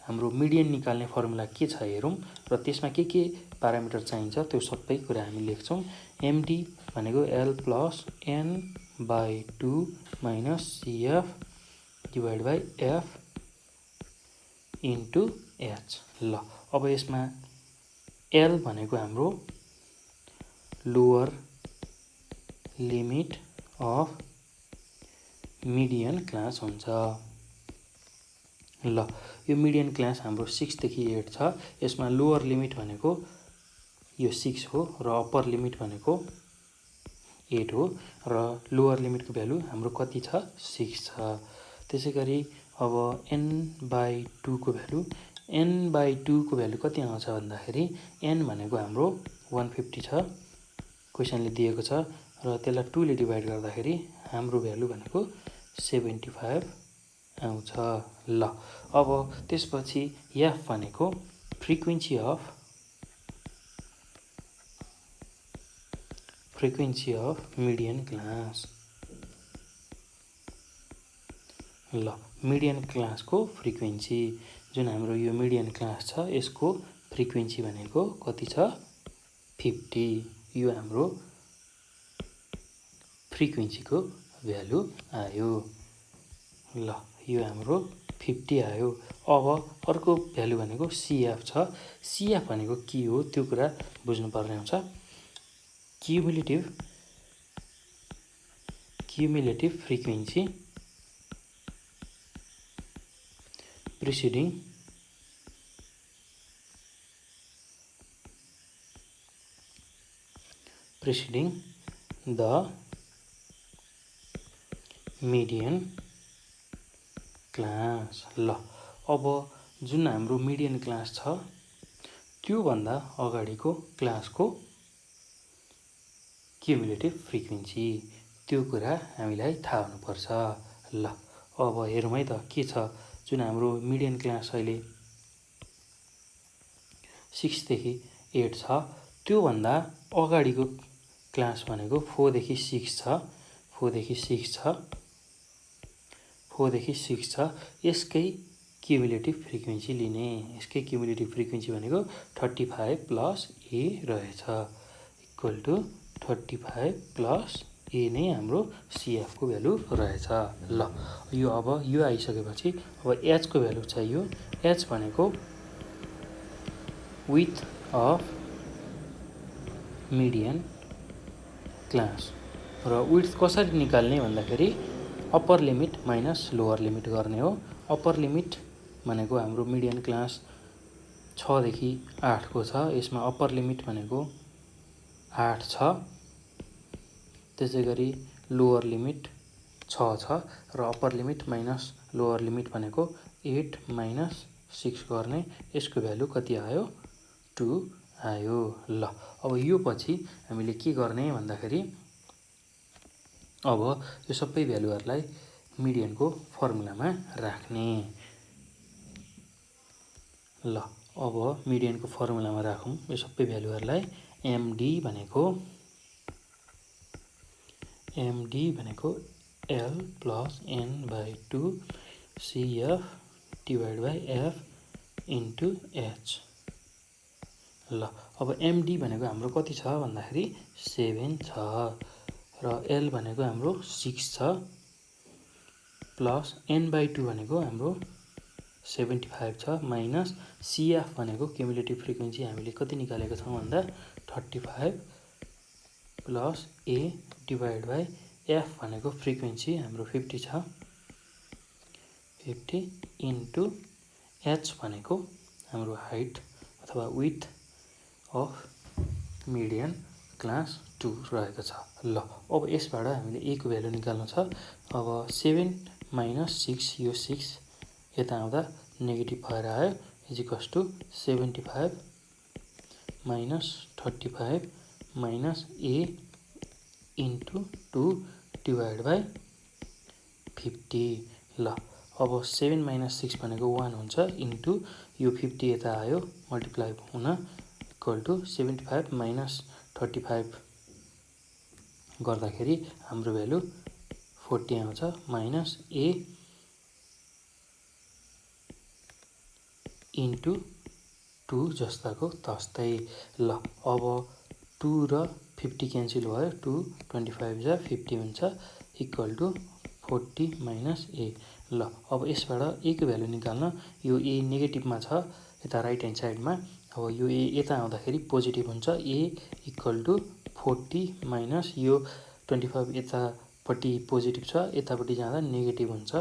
हाम्रो मिडियन निकाल्ने फर्मुला के छ हेरौँ र त्यसमा के प्यारामिटर चाहिन्छ त्यो सबै कुरा हामी लेख्छौँ। एमडी भनेको L plus N by 2 minus CF divide by F into H. ल अब यसमा एल भनेको हाम्रो lower limit of median class हुन्छ। ल यो मिडियन क्लास हाम्रो 6 देखि 8 छ, यसमा लोअर लिमिट भनेको यो 6 हो र अप्पर लिमिट भनेको 8 हो र लोअर लिमिटको भ्यालु हाम्रो कति छ? 6 छ। त्यसै गरी अब n बाई 2 को भ्यालु, n बाई 2 को भ्यालु कति आउँछ भन्दाखेरि n भनेको हाम्रो 150 छ, क्वेसनले दिएको छ र त्यसलाई 2 ले डिभाइड गर्दाखेरि हाम्रो भ्यालु भनेको 75 आउँछ। ल अब त्यसपछि f भनेको फ्रिक्वेन्सी अफ मिडियन क्लास। ल मिडियन क्लासको फ्रिक्वेन्सी जुन हाम्रो यो मिडियन क्लास छ यसको फ्रिक्वेन्सी भनेको कति छ? 50। यो हाम्रो फ्रिक्वेन्सीको भ्यालु आयो। ल यो हाम्रो 50 आयो। अब अर्को भ्यालु भनेको सिएफ छ। सिएफ भनेको के हो त्यो कुरा बुझ्नुपर्ने हुन्छ। Cumulative frequency preceding the median class। ल अब जुन हाम्रो मिडियन क्लास छ त्योभन्दा अगाडिको क्लासको क्युमुलेटिभ फ्रिक्वेन्सी, त्यो कुरा हामीलाई थाहा हुनुपर्छ। ल अब हेरौँ है त के छ। जुन हाम्रो मिडियन क्लास अहिले 6 देखि 8 छ, त्योभन्दा अगाडिको क्लास भनेको 4 देखि 6 छ। 4 देखि 6 छ। 4 देखि 6 छ। यसकै क्युमुलेटिभ फ्रिक्वेन्सी लिने। यसकै क्युमुलेटिभ फ्रिक्वेन्सी भनेको 35 प्लस ए रहेछ, इक्वल टु 35 प्लस ए नै हाम्रो सिएफको भ्यालु रहेछ। ल यो अब यो आइसकेपछि अब एचको भ्यालु चाहियो। एच भनेको विथ अफ मिडियन क्लास, र विथ कसरी निकाल्ने भन्दाखेरि upper limit minus lower limit गर्ने हो। अप्पर लिमिट भनेको हाम्रो मिडियन क्लास 6 देखि 8 को छ। यसमा अप्पर लिमिट भनेको 8 छ। त्यसै गरी लोअर लिमिट 6 छ र upper limit minus lower limit भनेको 8 माइनस 6 गर्ने। यसको भ्यालु कति आयो? 2 आयो। ल अब यो पछि हामीले के गर्ने भन्दाखेरि अब यो सबै भ्यालुहरूलाई मिडियनको फर्मुलामा राख्ने। ल अब मिडियनको फर्मुलामा राखौँ यो सबै भ्यालुहरूलाई। एमडी भनेको L plus N by 2 CF divide by F into H. ल अब एमडी भनेको हाम्रो कति छ भन्दाखेरि 7 छ, र एल भनेको हाम्रो 6 छ, प्लस एन बाई 2 भनेको हाम्रो 75 छ, माइनस सिएफ भनेको क्युमुलेटिभ फ्रिक्वेन्सी हामीले कति निकालेको छौँ भन्दा 35 plus A divide by F भनेको फ्रिक्वेन्सी हाम्रो 50 छ, 50 इन्टु एच भनेको हाम्रो हाइट अथवा विथ अफ मिडियन क्लास 2 रहेको छ। ल अब यसबाट हामीले ए को भ्यालु निकाल्नु छ। अब 7 माइनस 6, यो 6 यता आउँदा नेगेटिभ भएर आयो, equals to 75 minus 35 minus A into 2 divide by 50। ल अब 7 माइनस 6 भनेको 1 हुन्छ, इन्टु यो 50 यता आयो मल्टिप्लाई हुन, इक्वल टु 75 माइनस 35 गर्दाखेरि हाम्रो भ्यालु 40 आउँछ, माइनस ए इन्टु 2 जस्ताको तस्तै। ल अब 2 र 50 क्यान्सल भयो, 2 25 जा 50 हुन्छ, इक्वल टु 40 माइनस ए। ल अब यसबाट ए को भ्यालु निकाल्न, यो ए नेगेटिभमा छ यता राइट ह्यान्ड साइडमा। अब यो ए यता आउँदाखेरि पोजिटिभ हुन्छ, ए इक्वल टु 40 माइनस यो 25 यतापट्टि पोजिटिभ छ, यतापट्टि जाँदा नेगेटिभ हुन्छ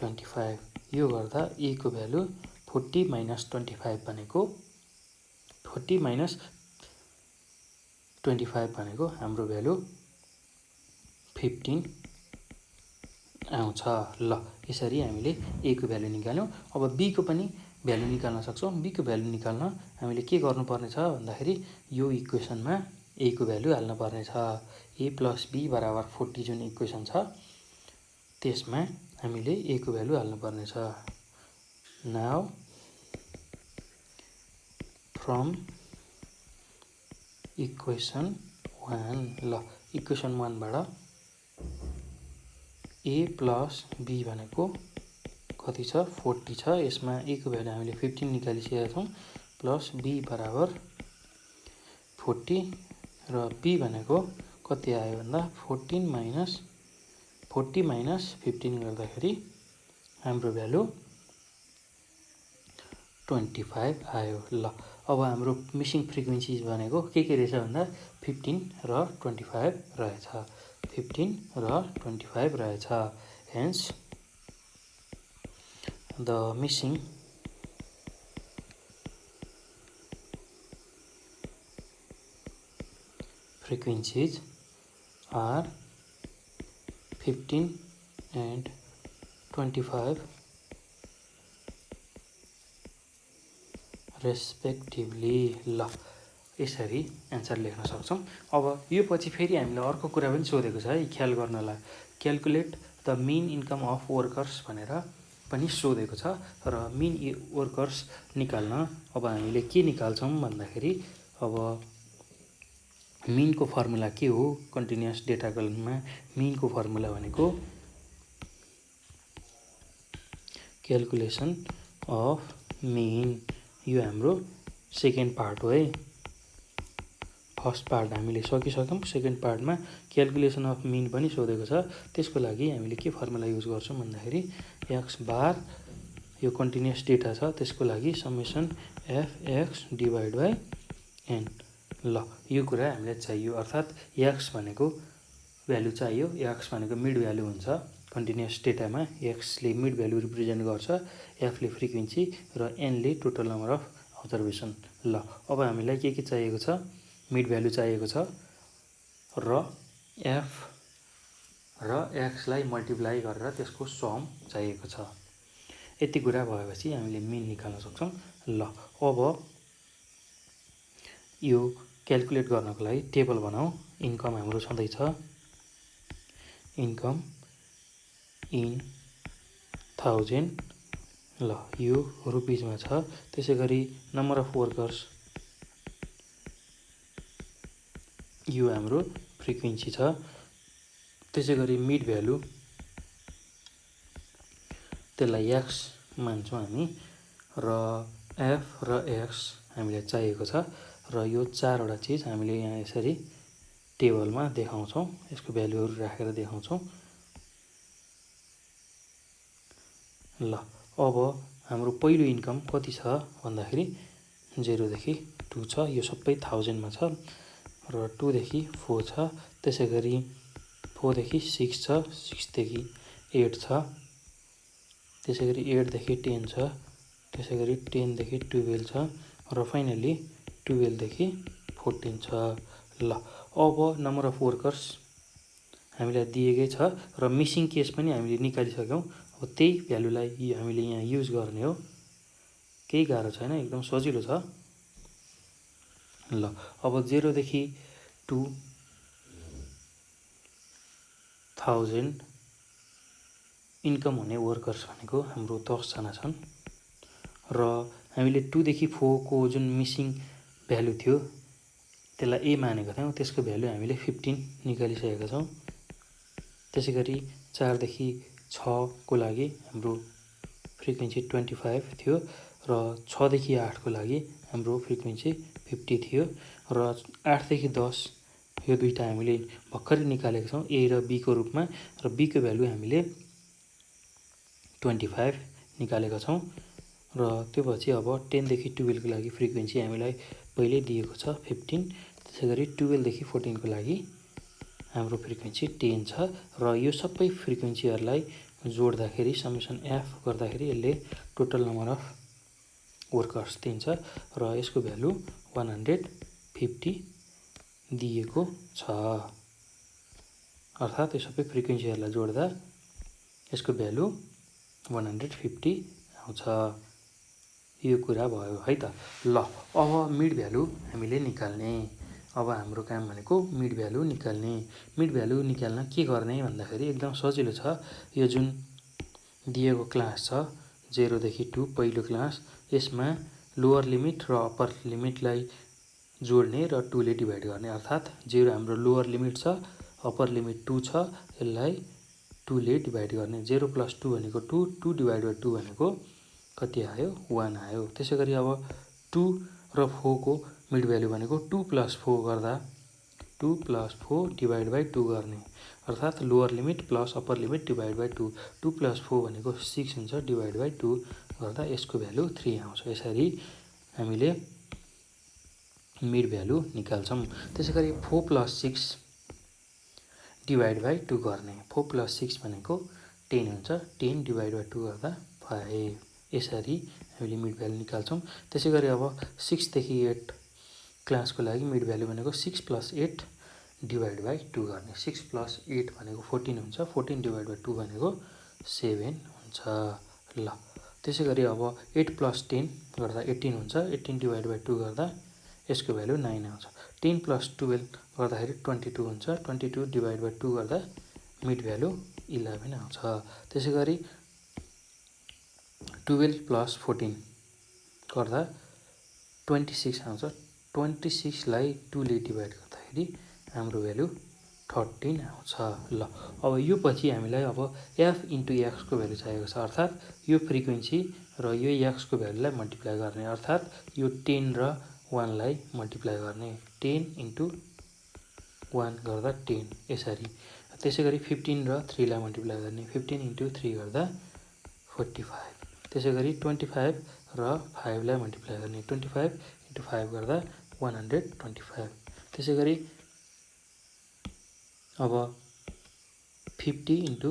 25। यो गर्दा ए को भ्यालु 40 माइनस 25 भनेको 40 माइनस 25 भनेको हाम्रो भ्यालु 15 आउँछ। ल यसरी हामीले ए को भ्यालु निकाल्यौँ। अब बी को पनि भ्यालु निकाल्न सक्छौँ। बी को भ्यालु निकाल्न हामीले के गर्नुपर्ने छ भन्दाखेरि यो इक्वेसनमा ए को भ्यालु हाल्नुपर्ने छ। ए प्लस बी बराबर 40 जुन इक्वेसन छ त्यसमा हामीले ए को भ्यालु हाल्नुपर्ने छ। नाउ फ्रम इक्वेसन 1, ल इक्वेसन 1 बाट ए प्लस बी भनेको कति छ 40 छ, यसमा ए को भ्यालु हामीले 15 निकालिसकेका छौँ, प्लस बी बराबर 40 र बी भनेको कति आयो भन्दा 40 माइनस 15 गर्दाखेरि हाम्रो भ्यालु 25 आयो। ल अब हाम्रो मिसिङ फ्रिक्वेन्सिज भनेको के रहेछ भन्दा 15 र 25 रहेछ, 15 र 25 रहेछ। Hence the missing frequencies are 15 and 25 respectively. ल यसरी एन्सर लेख्न सक्छौँ। अब यो पछि फेरि हामीले अर्को कुरा पनि सोधेको छ है, ख्याल गर्नलाई। Calculate the mean income of workers भनेर पनि सोधेको छ। र मिन वर्कर्स निकाल्न अब हामीले के निकाल्छौँ भन्दाखेरि अब मिनको फर्मुला के हो? कन्टिन्युअस डेटा कलममा मिनको फर्मुला भनेको क्यालकुलेसन अफ मिन। यो हाम्रो सेकेन्ड पार्ट हो है। फर्स्ट पार्ट हामीले सकिसक्यौँ। सेकेन्ड पार्टमा क्यालकुलेसन अफ मिन पनि सोधेको छ। त्यसको लागि हामीले के फर्मुला युज गर्छौँ भन्दाखेरि एक्स बार, यो कन्टिन्युअस डेटा छ त्यसको लागि summation FX divide by N. ल यो कुरा हामीलाई चाहियो, अर्थात् एक्स भनेको भ्यालु चाहियो। एक्स भनेको मिड भ्यालु हुन्छ कन्टिन्युअस डेटामा। एक्सले मिड भ्यालु रिप्रेजेन्ट गर्छ, एफले फ्रिक्वेन्सी र Henle total number of observation. ल अब हामीलाई के चाहिएको छ? मिड भ्यालु चाहिएको छ र एफ र एक्सलाई मल्टिप्लाई गरेर त्यसको सम चाहिएको छ। यति कुरा भएपछि हामीले मिन निकाल्न सक्छौँ। ल अब यो क्यालकुलेट गर्नको लागि टेबल बनाऊ। इन्कम हाम्रो छँदैछ इन्कम इन 1000। ल यो रुपिजमा छ। त्यसै गरी नम्बर अफ वर्कर्स यो हाम्रो फ्रिक्वेन्सी छ। त्यसै गरी मिड भ्यालु त्यसलाई एक्स मान्छौँ हामी, र एफ र एक्स हामीलाई चाहिएको छ। र यो चारवटा चिज हामीले यहाँ यसरी टेबलमा देखाउँछौँ, यसको भ्यालुहरू राखेर देखाउँछौँ। ल अब हाम्रो पहिलो इन्कम कति छ भन्दाखेरि 0 देखि 2 छ। यो सबै 1000 मा छ। र 2 देखि 4 छ। त्यसै गरी 4 देखि 6 छ, 6 देखि 8 छ। त्यसै गरी 8 देखि 10 छ। त्यसै गरी 10 देखि 12 छ। र फाइनली 12 देखि 14 छ। ल अब नम्बर अफ वर्कर्स हामीलाई दिएकै छ र मिसिङ केस पनि हामीले निकालिसक्यौँ। अब त्यही भ्यालुलाई हामीले यहाँ युज गर्ने हो। केही गाह्रो छैन, एकदम सजिलो छ। ल अब 0 देखि 2000 इन्कम हुने वर्कर्स भनेको हाम्रो 10 जना छन्। र हामीले 2 देखि 4 को जुन मिसिङ भ्यालु थियो त्यसलाई ए मानेको थियौँ, त्यसको भ्यालु हामीले 15 निकालिसकेका छौँ। त्यसै गरी 4 देखि 6 को लागि हाम्रो फ्रिक्वेन्सी 25 थियो र 6 देखि 8 को लागि हाम्रो फ्रिक्वेन्सी 50 थियो। र 8 देखि 10 यो दुईटा हामीले भर्खरै निकालेका छौँ ए र बी को रूपमा। र बी को भ्यालु हामीले 25 निकालेका छौँ। र त्यो पछि अब 10 देखि 12 को लागि फ्रिक्वेन्सी हामीलाई पहिल्यै दिएको छ 15। त्यसै गरी 12 देखि 14 को लागि हाम्रो फ्रिक्वेन्सी 10 छ। र यो सबै फ्रिक्वेन्सीहरूलाई जोड्दाखेरि समेसन एफ गर्दाखेरि यसले टोटल नम्बर अफ वर्कर्स दिन्छ। र यसको भ्यालु 150 दिएको छ। अर्थात् यो सबै फ्रिक्वेन्सीहरूलाई जोड्दा यसको भ्यालु 150 आउँछ। यो कुरा भयो है त। ल अब मिड भ्यालु हामीले निकाल्ने। अब हाम्रो काम भनेको मिड भ्यालु निकाल्ने। मिड भ्यालु निकाल्न के गर्ने भन्दाखेरि एकदम सजिलो छ। यो जुन दिएको क्लास छ 0 देखि 2 पहिलो क्लास, यसमा लोअर लिमिट र अप्पर लिमिटलाई जोड्ने र 2 ले डिभाइड गर्ने। अर्थात् 0 हाम्रो लोअर लिमिट छ, अप्पर लिमिट 2 छ, यसलाई 2 ले डिभाइड गर्ने। 0 + 2 भनेको 2, 2 डिभाइड बाई 2 भनेको कति आयो? 1 आयो। त्यसै गरी अब 2 र 4 को मिड भ्यालु भनेको 2 + 4 गर्दा 2 + 4 डिभाइड बाई 2 गर्ने। अर्थात् lower limit plus upper limit divide by 2। 2 + 4 भनेको 6 हुन्छ, डिभाइड बाई 2 गर्दा यसको भ्यालु 3 आउँछ। यसरी हामीले मिड भ्यालु निकाल्छौँ। त्यसै गरी 4 + 6 डिभाइड बाई 2 गर्ने। 4 + 6 भनेको 10 हुन्छ, 10 डिभाइड बाई 2 गर्दा 5। यसरी हामीले मिड भ्यालु निकाल्छौँ। त्यसै गरी अब 6 देखि 8 क्लासको लागि मिड भ्यालु भनेको 6 + 8 डिभाइड बाई 2 गर्ने। 6 + 8 भनेको 14 हुन्छ, 14 डिभाइड बाई 2 भनेको 7 हुन्छ। ल त्यसै गरी अब 8 + 10 गर्दा 18 हुन्छ। 18 / 2 गर्दा यसको भ्यालु 9 आउँछ। 10 + 12 गर्दाखेरि 22 हुन्छ। 22 / 2 गर्दा मिड भ्यालु 11 आउँछ। त्यसै गरी 12 + 14 गर्दा 26 आउँछ। 26 लाई 2 ले डिभाइड गर्दाखेरि हाम्रो भ्यालु 13 आउँछ। ल अब यो पछि हामीलाई अब f * x को भ्यालु चाहिएको छ, अर्थात् यो फ्रिक्वेन्सी र यो x को भ्यालुलाई मल्टिप्लाई गर्ने, अर्थात् यो 10 र 1 लाई मल्टिप्लाई गर्ने। 10 * 1 गर्दा 10 यसरी। त्यसै गरी 15 र 3 लाई मल्टिप्लाई गर्ने। 15 * 3 गर्दा 45। त्यसै गरी 25 र 5 लाई मल्टिप्लाई गर्ने। 25 * 5 गर्दा 125। त्यसै गरी अब 50 *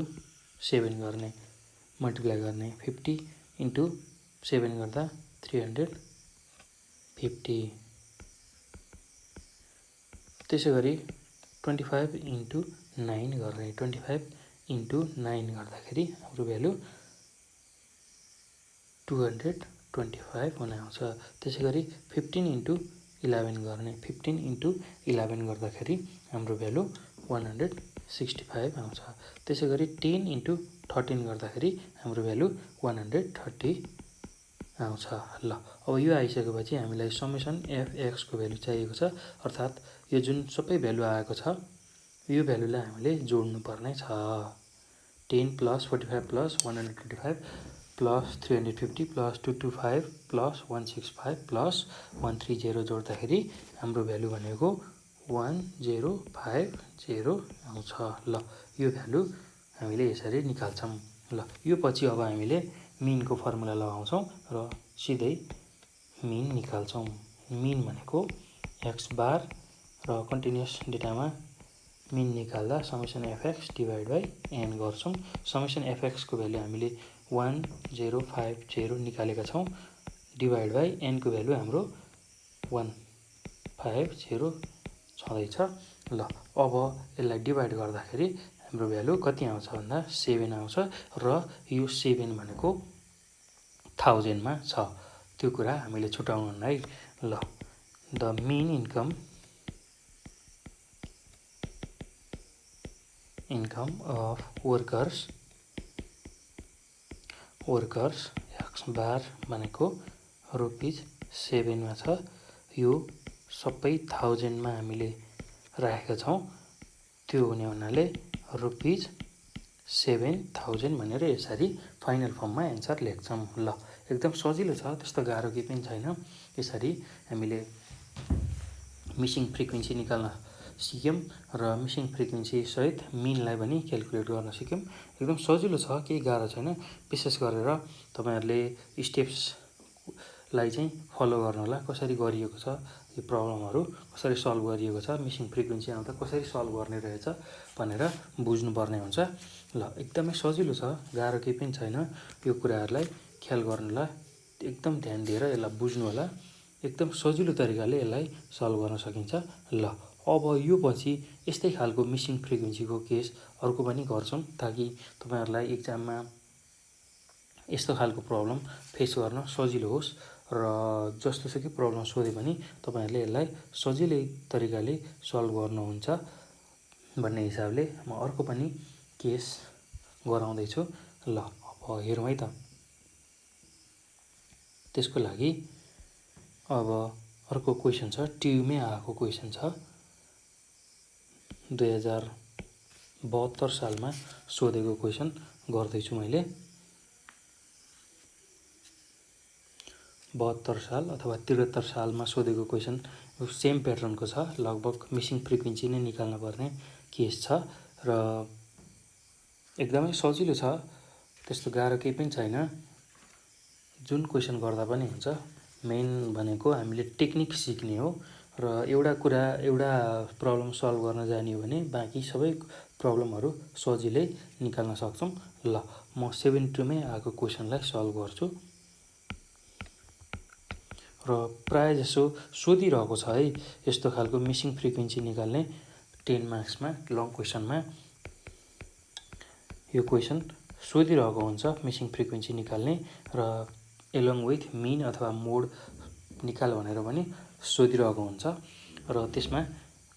7 गर्ने, मल्टिप्लाई गर्ने। 50 * 7 गर्दा 350। त्यसै गरी 25 * 9 गर्ने। 25 * 9 गर्दाखेरि हाम्रो भ्यालु 225 हुन आउँछ। त्यसै गरी 15 * 11 गर्ने। 15 * 11 गर्दाखेरि हाम्रो भ्यालु 165 आउँछ। त्यसै गरी 10 * 13 गर्दाखेरि हाम्रो भ्यालु 130 आउँछ। ल अब यो आइसकेपछि हामीलाई समेसन fx को भ्यालु चाहिएको छ, अर्थात् यो जुन सबै भ्यालु आएको छ यो भ्यालुलाई हामीले जोड्नु पर्ने छ। 10 + 45 + 125 + 350 + 225 + 165 + 130 जोड्दाखेरि हाम्रो भ्यालु भनेको 1050 आउँछ। ल यो भ्यालु हामीले यसरी निकाल्छौँ। ल यो पछि अब हामीले मिनको फर्मुला लगाउँछौँ र सिधै मिन निकाल्छौँ। मिन भनेको x बार र कन्टिन्युअस डेटामा मिन निकाल्दा समेसन fx / n गर्छौँ। समेसन fx को भ्यालु हामीले 1050 निकालेका छौँ, डिभाइड बाई n को भ्यालु हाम्रो 150 छँदैछ। ल अब यसलाई डिभाइड गर्दाखेरि हाम्रो भ्यालु कति आउँछ भन्दा 7 आउँछ र यो 7 भनेको 1000 मा छ। त्यो कुरा हामीले छुटाउनु है। ल the mean income of workers x bar भनेको ₹7 मा छ। यो सबै 1000 मा हामीले राखेका छौँ, त्यो हुने हुनाले ₹7000 भनेर यसरी फाइनल फर्ममा एन्सर लेख्छौँ। ल एकदम सजिलो छ, त्यस्तो गाह्रो केही पनि छैन। यसरी हामीले मिसिङ फ्रिक्वेन्सी निकाल्न सिक्यौँ र मिसिङ फ्रिक्वेन्सी सहित मिनलाई पनि क्यालकुलेट गर्न सिक्यौँ। एकदम सजिलो छ, केही गाह्रो छैन। विशेष गरेर तपाईहरुले स्टेप्सलाई चाहिँ फलो गर्नु होला। कसरी गरिएको छ यो प्रब्लमहरु, कसरी सल्भ गरिएको छ, मिसिङ फ्रिक्वेन्सी आउँदा कसरी सल्भ गर्ने रहेछ भनेर बुझ्नुपर्ने हुन्छ। ल एकदमै सजिलो छ, गाह्रो केही पनि छैन। यो कुराहरुलाई ख्याल गर्नु होला, एकदम ध्यान दिएर यसलाई बुझ्नु होला। एकदम सजिलो तरिकाले यसलाई सल्भ गर्न सकिन्छ। ल अब यो पछि यस्तै खालको मिसिङ फ्रिक्वेन्सीको केस अर्को पनि गर्छौँ, ताकि तपाईहरुलाई एक्जाममा यस्तो खालको प्रब्लम फेस गर्न सजिलो होस् र जस्तोसुकै प्रब्लम सोधे पनि तपाईहरुले यसलाई सजिलै तरिकाले सल्भ गर्नुहुन्छ भन्ने हिसाबले म अर्को पनि केस गराउँदै छु। ल अब हेरौँ है त। त्यसको लागि अब अर्को क्वेशन छ, ट्युमै आएको क्वेशन छ। 2072 सालमा सोधेको क्वेशन गर्दैछु मैले। 72 साल अथवा 73 सालमा सोधेको क्वेशन सेम प्याटर्नको छ। लगभग मिसिङ फ्रिक्वेन्सी नै निकाल्न पर्ने केस छ र एकदमै सजिलो छ, त्यस्तो गाह्रो केही पनि छैन। जुन क्वेशन गर्दा पनि हुन्छ। मेन भनेको हामीले टेक्निक सिक्ने हो र एउटा प्रब्लम सल्भ गर्न जानियो भने बाँकी सबै प्रब्लमहरु सजिलै निकाल्न सक्छौँ। ल म 72 मै आएको क्वेशनलाई सल्भ गर्छु र प्राय जसो सोधिरहेको छ है यस्तो खालको मिसिङ फ्रिक्वेन्सी निकाल्ने 10 मार्क्समा लङ क्वेशनमा यो क्वेशन सोधिरहेको हुन्छ मिसिङ फ्रिक्वेन्सी निकाल्ने र एलोङ विथ मिन अथवा मोड निकाल भनेर पनि सोधिरहेको हुन्छ र त्यसमा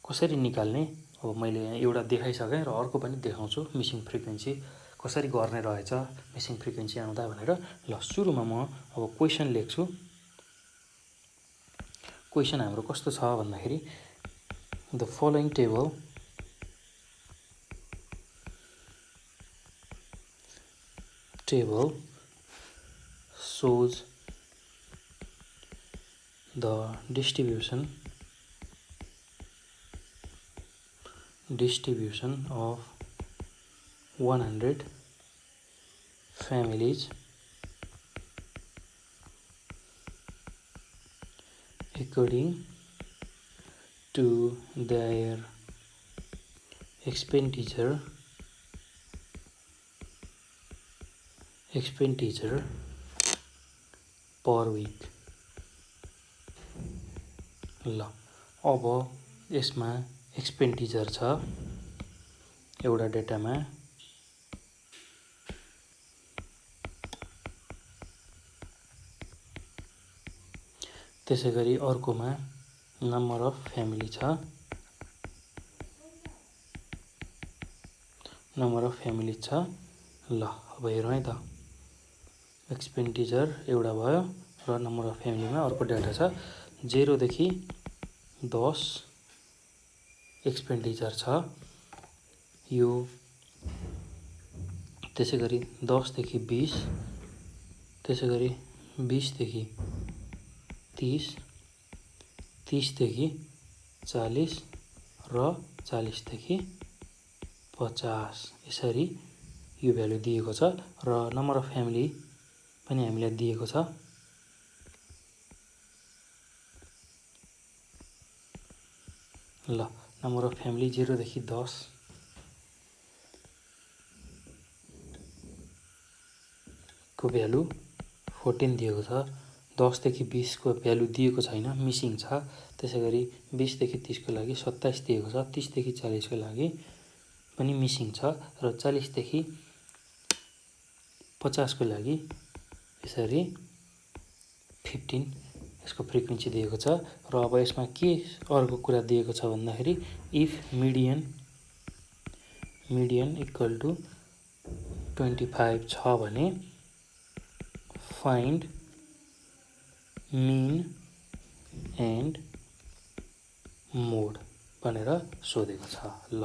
कसरी निकाल्ने अब मैले यहाँ एउटा देखाइसकेँ र अर्को पनि देखाउँछु मिसिङ फ्रिक्वेन्सी कसरी गर्ने रहेछ मिसिङ फ्रिक्वेन्सी आउँदा भनेर। ल सुरुमा म अब क्वेसन लेख्छु। क्वेसन हाम्रो कस्तो छ भन्दाखेरि the following table shows the distribution of 100 families according to their expenditure per week। ल अब यसमा एक्सपेन्डिचर छ एउटा डेटामा, त्यसै गरी अर्कोमा नम्बर अफ फ्यामिली छ, ल अब हेरौँ है त। एक्सपेन्डिचर एउटा भयो र नम्बर अफ फ्यामिलीमा अर्को डाटा छ। 0 देखि 10 एक्सपेन्डिचर छ यो, त्यसै गरी 10 देखि 20, त्यसै गरी 20 देखि 30, 30 देखि 40 र 40 देखि 50 यसरी यो भ्यालु दिएको छ र नम्बर अफ फ्यामिली पनि हामीलाई दिएको छ। ल नम्बर अफ फ्यामिली 0 देखि 10 को भ्यालु 14 दिएको छ। 10 देखि 20 को भ्यालु दिएको छैन, मिसिङ छ। त्यसै गरी 20 देखि 30 को लागि 27 दिएको छ। 30 देखि 40 को लागि पनि मिसिङ छ र 40 देखि 50 को लागि यसरी 15 यसको फ्रिक्वेन्सी दिएको छ। र अब यसमा के अर्को कुरा दिएको छ भन्दाखेरि इफ मिडियन इक्वल टु 25 छ भने फाइन्ड मिन एन्ड मोड भनेर सोधेको छ। ल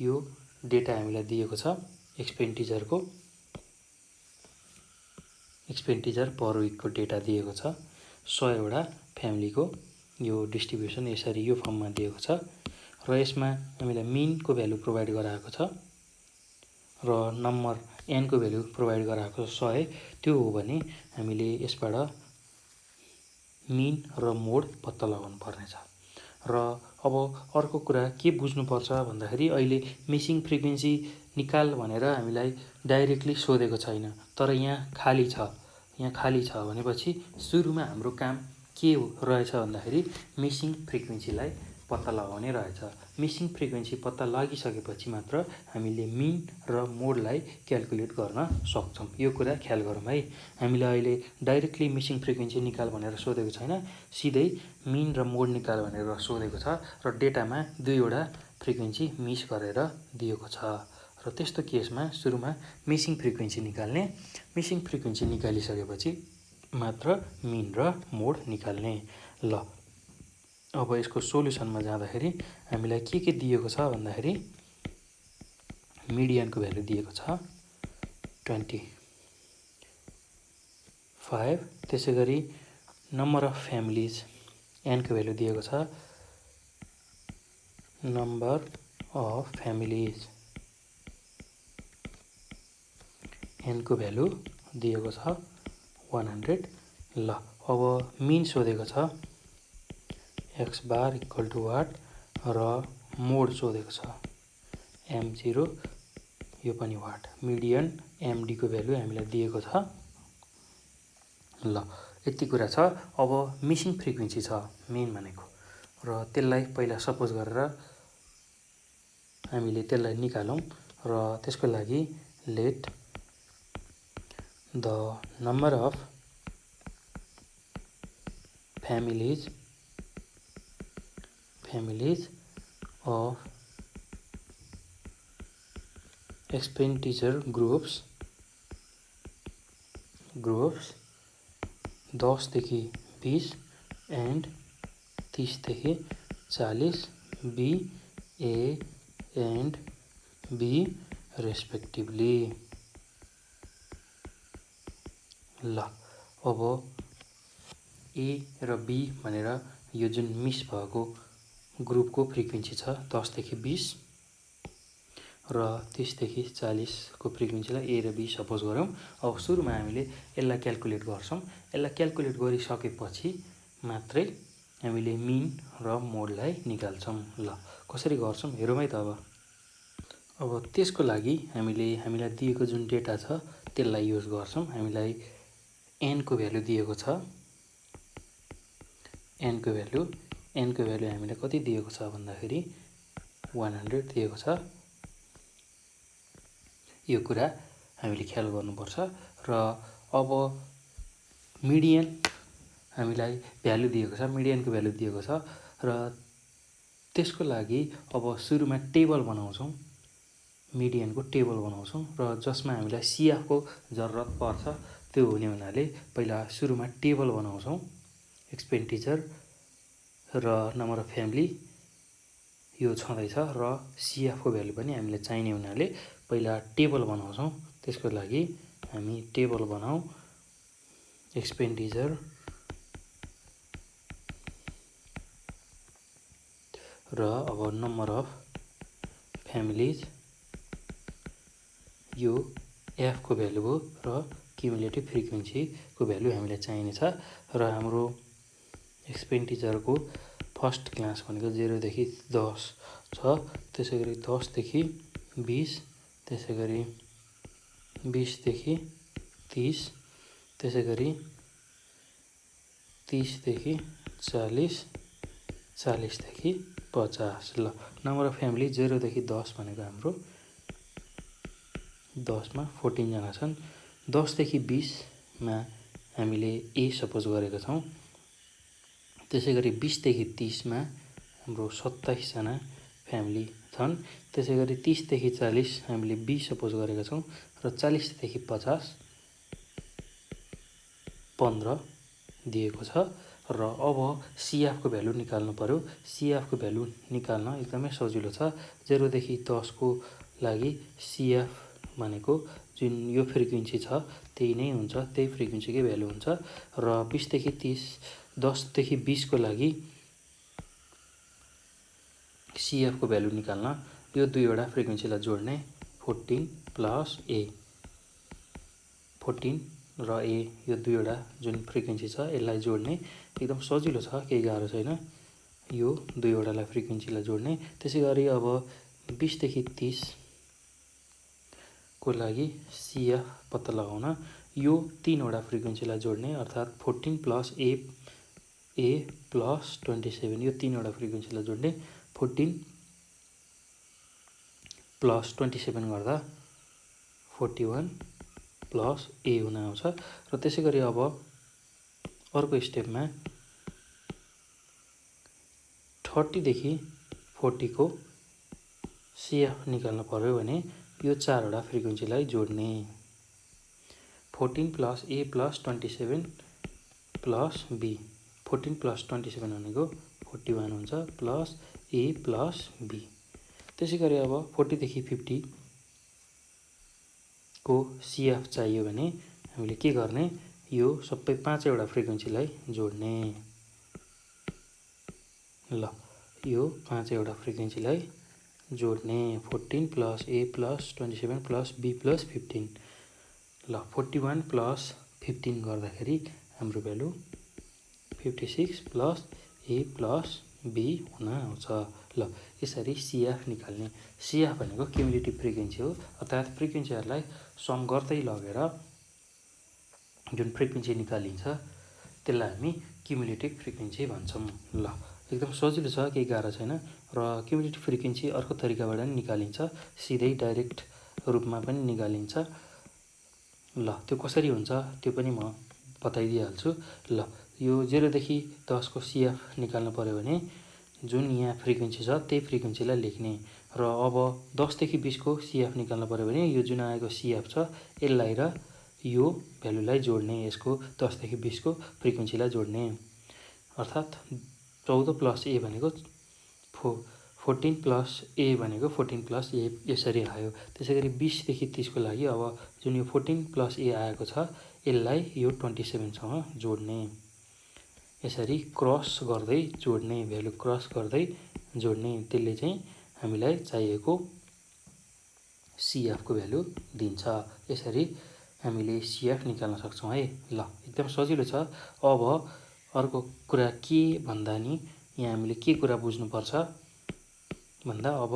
यो डेटा हामीलाई दिएको छ एक्सपेन्डिचर पर विकको डेटा दिएको छ। 100 फ्यामिलीको यो डिस्ट्रिब्युसन यसरी यो फर्ममा दिएको छ र यसमा हामीलाई मिनको भ्यालु प्रोभाइड गराएको छ र नम्बर एनको भ्यालु प्रोभाइड गराएको 100 त्यो हो भने हामीले यसबाट मिन र मोड पत्ता लगाउनु पर्नेछ। र अब अर्को कुरा के बुझ्नुपर्छ भन्दाखेरि अहिले मिसिङ फ्रिक्वेन्सी निकाल भनेर हामीलाई डाइरेक्टली सोधेको छैन, तर यहाँ खाली छ भनेपछि सुरुमा हाम्रो काम के रहेछ भन्दाखेरि मिसिङ फ्रिक्वेन्सीलाई पत्ता लगाउने रहेछ। मिसिङ फ्रिक्वेन्सी पत्ता लागिसकेपछि मात्र हामीले मिन र मोडलाई क्याल्कुलेट गर्न सक्छौँ। यो कुरा ख्याल गरौँ है। हामीले अहिले डाइरेक्टली मिसिङ फ्रिक्वेन्सी निकाल भनेर सोधेको छैन, सिधै मिन र मोड निकाल भनेर सोधेको छ र डेटामा दुईवटा फ्रिक्वेन्सी मिस गरेर दिएको छ। र त्यस्तो केसमा सुरुमा मिसिङ फ्रिक्वेन्सी निकाल्ने, मिसिङ फ्रिक्वेन्सी निकालिसकेपछि मात्र मिन र मोड निकाल्ने। ल अब यसको सोल्युसनमा जाँदाखेरि हामीलाई के दिएको छ भन्दाखेरि मिडियनको भ्यालु दिएको छ 25, त्यसै गरी नम्बर अफ फ्यामिलिज एनको भ्यालु दिएको छ नम्बर अफ फ्यामिलिज एनको भ्यालु दिएको छ 100। ल अब मिन सोधेको छ X bar equal to what र मोड सोधेको छ M0 यो पनि वाट। मिडियन MD को भ्यालु हामीलाई दिएको छ। ल यति कुरा छ। अब मिसिङ फ्रिक्वेन्सी छ मेन भनेको र त्यसलाई पहिला सपोज गरेर हामीले त्यसलाई निकालौँ र त्यसको लागि late the number of families of expenditure groups 10 देखि 20 and 30 देखि 40 B, A and B respectively। ल अब A र B भनेर यो जुन मिस भएको ग्रुपको फ्रिक्वेन्सी छ 10 देखि 20 र 30 देखि 40 को फ्रिक्वेन्सीलाई A र B सपोज गरौँ। अब सुरुमा हामीले यसलाई क्याल्कुलेट गर्छौँ। यसलाई क्याल्कुलेट गरिसकेपछि मात्रै हामीले मिन र मोडलाई निकाल्छौँ। ल कसरी गर्छौँ हेरौँ है त। अब त्यसको लागि हामीलाई दिएको जुन डेटा छ त्यसलाई युज गर्छौँ। हामीलाई n को भ्यालु दिएको छ। n को भ्यालु हामीलाई कति दिएको छ भन्दाखेरि 100 दिएको छ। यो कुरा हामीले ख्याल गर्नुपर्छ। र अब मिडियन हामीलाई भ्यालु दिएको छ, मिडियनको भ्यालु दिएको छ र त्यसको लागि अब सुरुमा टेबल बनाउँछौँ, मिडियनको टेबल बनाउँछौँ र जसमा हामीलाई CF को जरुरत पर्छ। त्यो हुने हुनाले पहिला सुरुमा टेबल बनाउँछौँ। एक्सपेन्डिचर र नम्बर अफ फ्यामिली यो छँदैछ र CF को भ्यालु पनि हामीलाई चाहिने हुनाले पहिला टेबल बनाउँछौँ। त्यसको लागि हामी टेबल बनाऊ एक्सपेन्डिचर र अब नम्बर अफ फ्यामिलिज यो F को भ्यालु हो र क्युमुलेटिभ फ्रिक्वेन्सी को भ्यालु हामीलाई चाहिने छ। र हाम्रो एक्सपेन्डिचरको फर्स्ट क्लास भनेको 0 देखि 10 छ। त्यसैगरी 10 देखि 20, त्यसैगरी 20 देखि 30, त्यसैगरी 30 देखि 40, 40 देखि 50। ल नम्बर अफ फ्यामिली 0 देखि 10 भनेको हाम्रो 10 मा 14 जना छन्। 10 देखि 20 मा हामीले A सपोज गरेका छौँ। त्यसैगरी 20 देखि 30 मा हाम्रो 27 जना फ्यामिली छन्। त्यसैगरी 30 देखि 40 हामीले B सपोज गरेका छौँ र 40 देखि 50 15 दिएको छ। र अब CF को भ्यालु निकाल्नु पर्यो। CF को भ्यालु निकाल्न एकदमै सजिलो छ। 0 देखि 10 को लागि CF भनेको जुन यो फ्रिक्वेन्सी छ त्यही नै हुन्छ, त्यही फ्रिक्वेन्सीकै भ्यालु हुन्छ। र 20 देखि 30, 10 देखि 20 को लागि CF को भ्यालु निकाल्न यो दुईवटा फ्रिक्वेन्सीलाई जोड्ने 14 प्लस A, 14 र A यो दुईवटा जुन फ्रिक्वेन्सी छ यसलाई जोड्ने एकदम सजिलो छ, केही गाह्रो छैन। यो दुईवटालाई फ्रिक्वेन्सीलाई जोड्ने। त्यसैगरी अब 20 देखि 30 को लागि CF पत्ता लगाउन यो तीनवटा फ्रिक्वेन्सीलाई जोड्ने अर्थात् 14 प्लस A प्लस 27 यो तीनवटा फ्रिक्वेन्सीलाई जोड्ने 14 प्लस 27 गर्दा 41 प्लस A हुन आउँछ। र त्यसैगरी अब अर्को स्टेपमा 30 देखि 40 को CF निकाल्नु पर्यो भने यो चारवटा फ्रिक्वेन्सीलाई जोड्ने 14 plus A plus 27 plus B। 14 plus 27 भनेको 41 हुन्छ प्लस A प्लस B। त्यसैगरी अब 40 देखि 50 को CF चाहियो भने हामीले के गर्ने, यो सबै पाँचवटा फ्रिक्वेन्सीलाई जोड्ने। ल यो पाँचवटा फ्रिक्वेन्सीलाई जोड्ने 14 plus A plus 27 plus B plus 15। ल 41 प्लस 15 गर्दाखेरि हाम्रो value 56 plus A plus B हुन आउँछ। ल यसरी CF निकाल्ने। CF भनेको क्युमुलेटिभ फ्रिक्वेन्सी हो, अर्थात् फ्रिक्वेन्सीहरूलाई सम गर्दै लगेर जुन फ्रिक्वेन्सी निकालिन्छ त्यसलाई हामी क्युमुलेटिभ फ्रिक्वेन्सी भन्छौँ। ल एकदम सजिलो छ, केही गाह्रो छैन। र क्युमुलेटिभ फ्रिक्वेन्सी अर्को तरिकाबाट पनि निकालिन्छ, सिधै डाइरेक्ट रूपमा पनि निकालिन्छ। ल त्यो कसरी हुन्छ त्यो पनि म बताइदिइहाल्छु। ल यो 0 देखि 10 को CF निकाल्नु पर्यो भने जुन यहाँ फ्रिक्वेन्सी छ त्यही फ्रिक्वेन्सीलाई लेख्ने र अब 10 देखि 20 को CF निकाल्नु पर्यो भने यो जुन आएको CF छ यसलाई र यो भ्यालुलाई जोड्ने, यसको 10 देखि 20 को फ्रिक्वेन्सीलाई जोड्ने, अर्थात् 14 प्लस ए भनेको 14 प्लस ए भनेको 14 प्लस ए यसरी आयो। त्यसै गरी 20 देखि 30 को लागि अब जुन यो 14 प्लस ए आएको छ यसलाई यो 27 सँग जोड्ने, यसरी क्रस गर्दै जोड्ने, भ्यालु क्रस गर्दै जोड्ने, त्यसले चाहिँ हामीलाई चाहिएको CF को भ्यालु दिन्छ। यसरी हामीले CF निकाल्न सक्छौँ है। ल एकदम सजिलो छ। अब अर्को कुरा के भन्दा नि यहाँ हामीले के कुरा बुझ्नुपर्छ भन्दा अब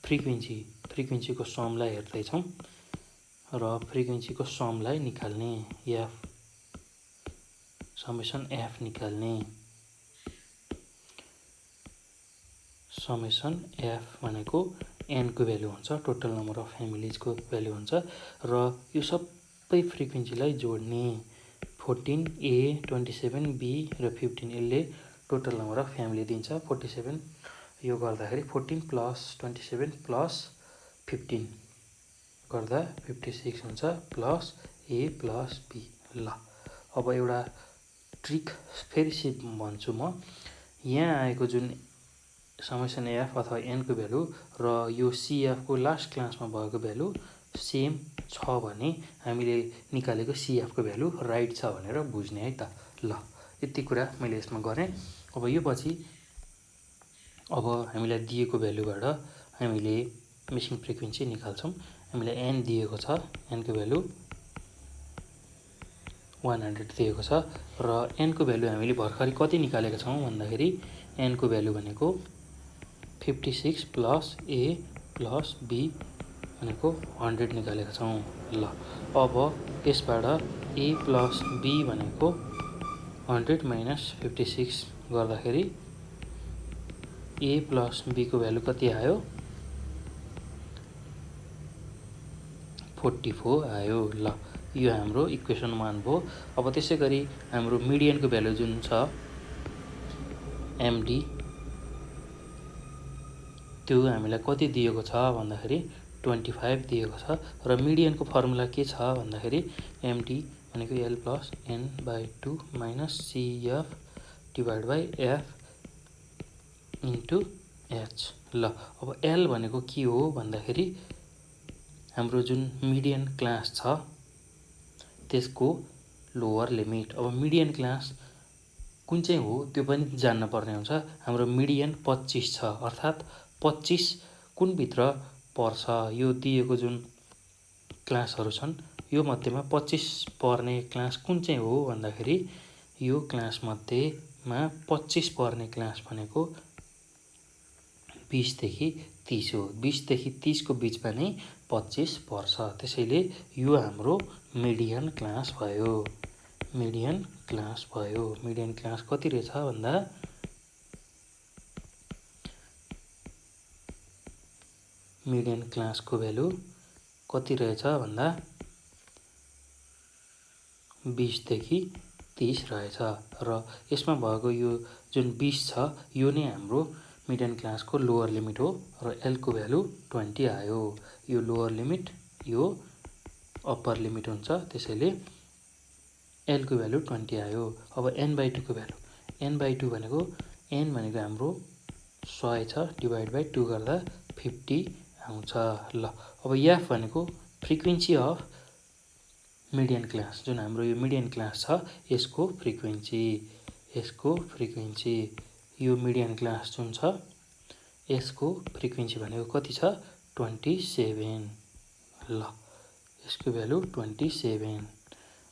फ्रिक्वेन्सीको समलाई हेर्दैछौँ र फ्रिक्वेन्सीको समलाई निकाल्ने, एफ समेसन एफ निकाल्ने। समेसन एफ भनेको एन को भ्यालु हुन्छ, टोटल नम्बर अफ फ्यामिलिजको भ्यालु हुन्छ र यो सबै फ्रिक्वेन्सीलाई जोड्ने 14 ए 27 बी र 15 यसले टोटल नम्बर अफ फ्यामिली दिन्छ। 47 यो गर्दाखेरि 14 प्लस 27 प्लस 15 गर्दा 56 हुन्छ प्लस ए प्लस बी। ल अब एउटा ट्रिक फेरि भन्छु म। यहाँ आएको जुन समेसन एफ अथवा एनको भ्यालु र यो CF को लास्ट क्लासमा भएको भ्यालु सेम छ भने हामीले निकालेको CF को भ्यालु राइट छ भनेर बुझ्ने है त। ल यति कुरा मैले यसमा गरेँ। अब यो पछि अब हामीलाई दिएको भ्यालुबाट हामीले मिसिङ फ्रिक्वेन्सी निकाल्छौँ। हामीलाई एन दिएको छ, एनको भ्यालु 100 दिएको छ र एनको भ्यालु हामीले भर्खरै कति निकालेका छौँ भन्दाखेरि एनको भ्यालु भनेको 56 प्लस ए प्लस बी भनेको 100 निकालेका छौँ। ल अब यसबाट ए प्लस बी भनेको 100 माइनस 56 गर्दाखेरि ए प्लस बी को भ्यालु कति आयो 44 आयो। ल यो हाम्रो इक्वेसन 1 भयो। अब त्यसै गरी हाम्रो मिडियनको भ्यालु जुन छ एमडी त्यो हामीलाई कति दिएको छ भन्दाखेरि 25 दिएको छ र मिडियनको फर्मुला के छ भन्दाखेरि एमडी भनेको L plus N by 2 minus CF divide by F into H. ल अब एल भनेको के हो भन्दाखेरि हाम्रो जुन मिडियन क्लास छ त्यसको लोअर लिमिट। अब मिडियन क्लास कुन चाहिँ हो त्यो पनि जान्न पर्ने हुन्छ। हाम्रो मिडियन 25 छ, अर्थात् 25 कुन भित्र पर्छ यो दिएको जुन क्लासहरू छन् यो मध्येमा 25 पर्ने क्लास कुन चाहिँ हो भन्दाखेरि यो क्लास मध्येमा 25 पर्ने क्लास भनेको 20 देखि 30 हो। 20 देखि 30 को बिचमा नै 25 पर्छ। त्यसैले यो हाम्रो मिडियन क्लास भयो। मिडियन क्लास भयो। मिडियन क्लास कति रहेछ भन्दा मिडियन क्लासको भ्यालु कति रहेछ भन्दा 20 देखि 30 रहेछ र यसमा भएको यो जुन 20 छ यो नै हाम्रो मिडियन क्लासको लोअर लिमिट हो र एल को भ्यालु 20 आयो। यो लोअर लिमिट यो अप्पर लिमिट हुन्छ, त्यसैले एल को भ्यालु 20 आयो। अब n/2 को भ्यालु n/2 भनेको n भनेको हाम्रो 100 छ, डिभाइड बाई 2 गर्दा 50 आउँछ। ल अब एफ भनेको फ्रिक्वेन्सी अफ मिडियन क्लास, जुन हाम्रो यो मिडियन क्लास छ यसको फ्रिक्वेन्सी यो मिडियन क्लास जुन छ यसको फ्रिक्वेन्सी भनेको कति छ 27। ल यसको भ्यालु 27।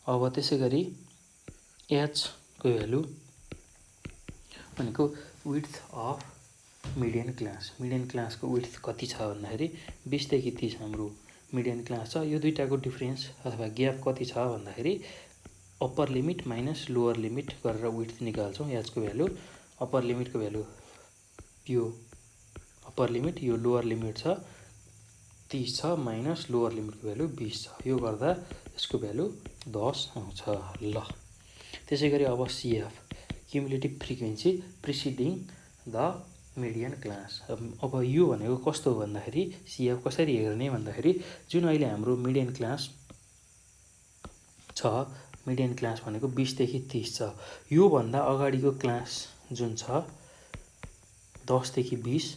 अब त्यसै गरी एच को भ्यालु भनेको width of median class. Median क्लासको विड्थ कति छ भन्दाखेरि 20 देखि 30 हाम्रो मिडियन क्लास छ। यो दुईटाको डिफरेन्स अथवा ग्याप कति छ भन्दाखेरि upper limit minus lower limit गरेर विड्थ निकाल्छौँ। एचको भ्यालु अप्पर लिमिटको भ्यालु यो अप्पर लिमिट यो लोअर लिमिट छ 30 छ माइनस लोअर लिमिटको भ्यालु 20 छ। यो गर्दा त्यसको भ्यालु 10 आउँछ। ल त्यसै गरी अब CF cumulative frequency preceding the median class. अब यो भनेको कस्तो हो भन्दाखेरि CF कसरी हेर्ने भन्दाखेरि जुन अहिले हाम्रो मिडियन क्लास छ, मिडियन क्लास भनेको 20 देखि 30 छ, योभन्दा अगाडिको क्लास जुन छ 10 देखि 20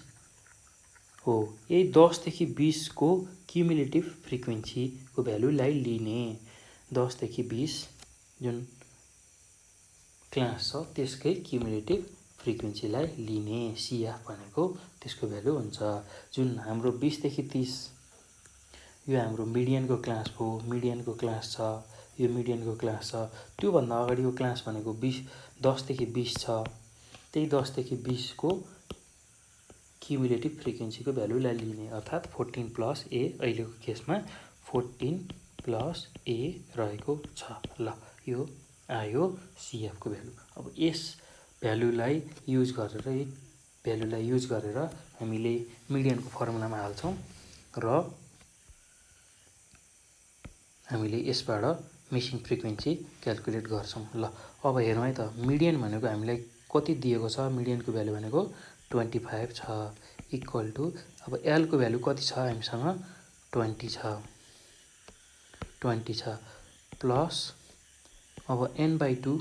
हो, यही 10 देखि 20 को क्युमुलेटिभ फ्रिक्वेन्सीको भ्यालुलाई लिने। 10 देखि 20 जुन क्लास छ त्यसकै क्युमुलेटिभ फ्रिक्वेन्सीलाई लिने CF भनेको त्यसको भ्यालु हुन्छ। जुन हाम्रो 20 देखि 30 यो हाम्रो मिडियनको क्लास हो, मिडियनको क्लास छ, यो मिडियनको क्लास छ, त्योभन्दा अगाडिको क्लास भनेको 10 देखि 20 छ, त्यही 10 देखि 20 को क्युमुलेटिभ फ्रिक्वेन्सीको भ्यालुलाई लिने, अर्थात् 14 प्लस A, अहिलेको केसमा 14 प्लस A रहेको छ। ल यो आयो CF को भ्यालु। अब यस भ्यालुलाई युज गरेर हामीले मिडियनको फर्मुलामा हाल्छौँ र हामीले यसबाट मिसिङ फ्रिक्वेन्सी क्याल्कुलेट गर्छौँ। ल अब हेरौँ है त, मिडियन भनेको हामीलाई कति दिएको छ, मिडियनको भ्यालु भनेको 25 छ, इक्वल टु अब L को भ्यालु कति छ हामीसँग 20 छ, प्लस अब n/2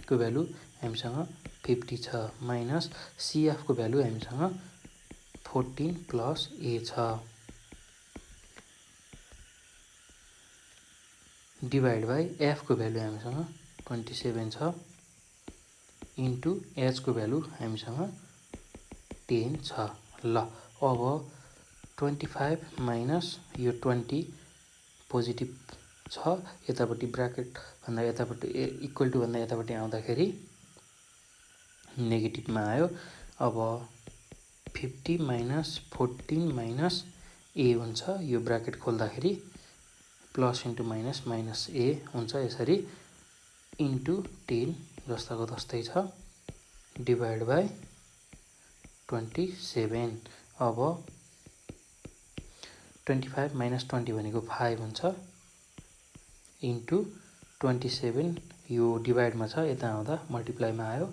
को भ्यालु हामीसँग 50 छ, माइनस CF को भ्यालु हामीसँग 14 प्लस A छ, डिभाइड बाई F को भ्यालु हामीसँग 27 छ, इन्टु H को भ्यालु हामीसँग 10 छ। ल अब 25 माइनस यो 20 पोजिटिभ छ, यतापट्टि ब्राकेट भन्दा यतापट्टि इक्वल टु भन्दा यतापट्टि आउँदाखेरि नेगेटिभमा आयो। अब 50 माइनस 14 माइनस A हुन्छ, यो ब्राकेट खोल्दाखेरि plus into minus minus A हुन्छ, यसरी इन्टु 10 जस्ताको तस्तै छ, डिभाइड बाई 27। अब 25 माइनस 20 भनेको 5 हुन्छ, इन्टु 27, यो डिभाइडमा छ, यता आउँदा मल्टिप्लाईमा आयो,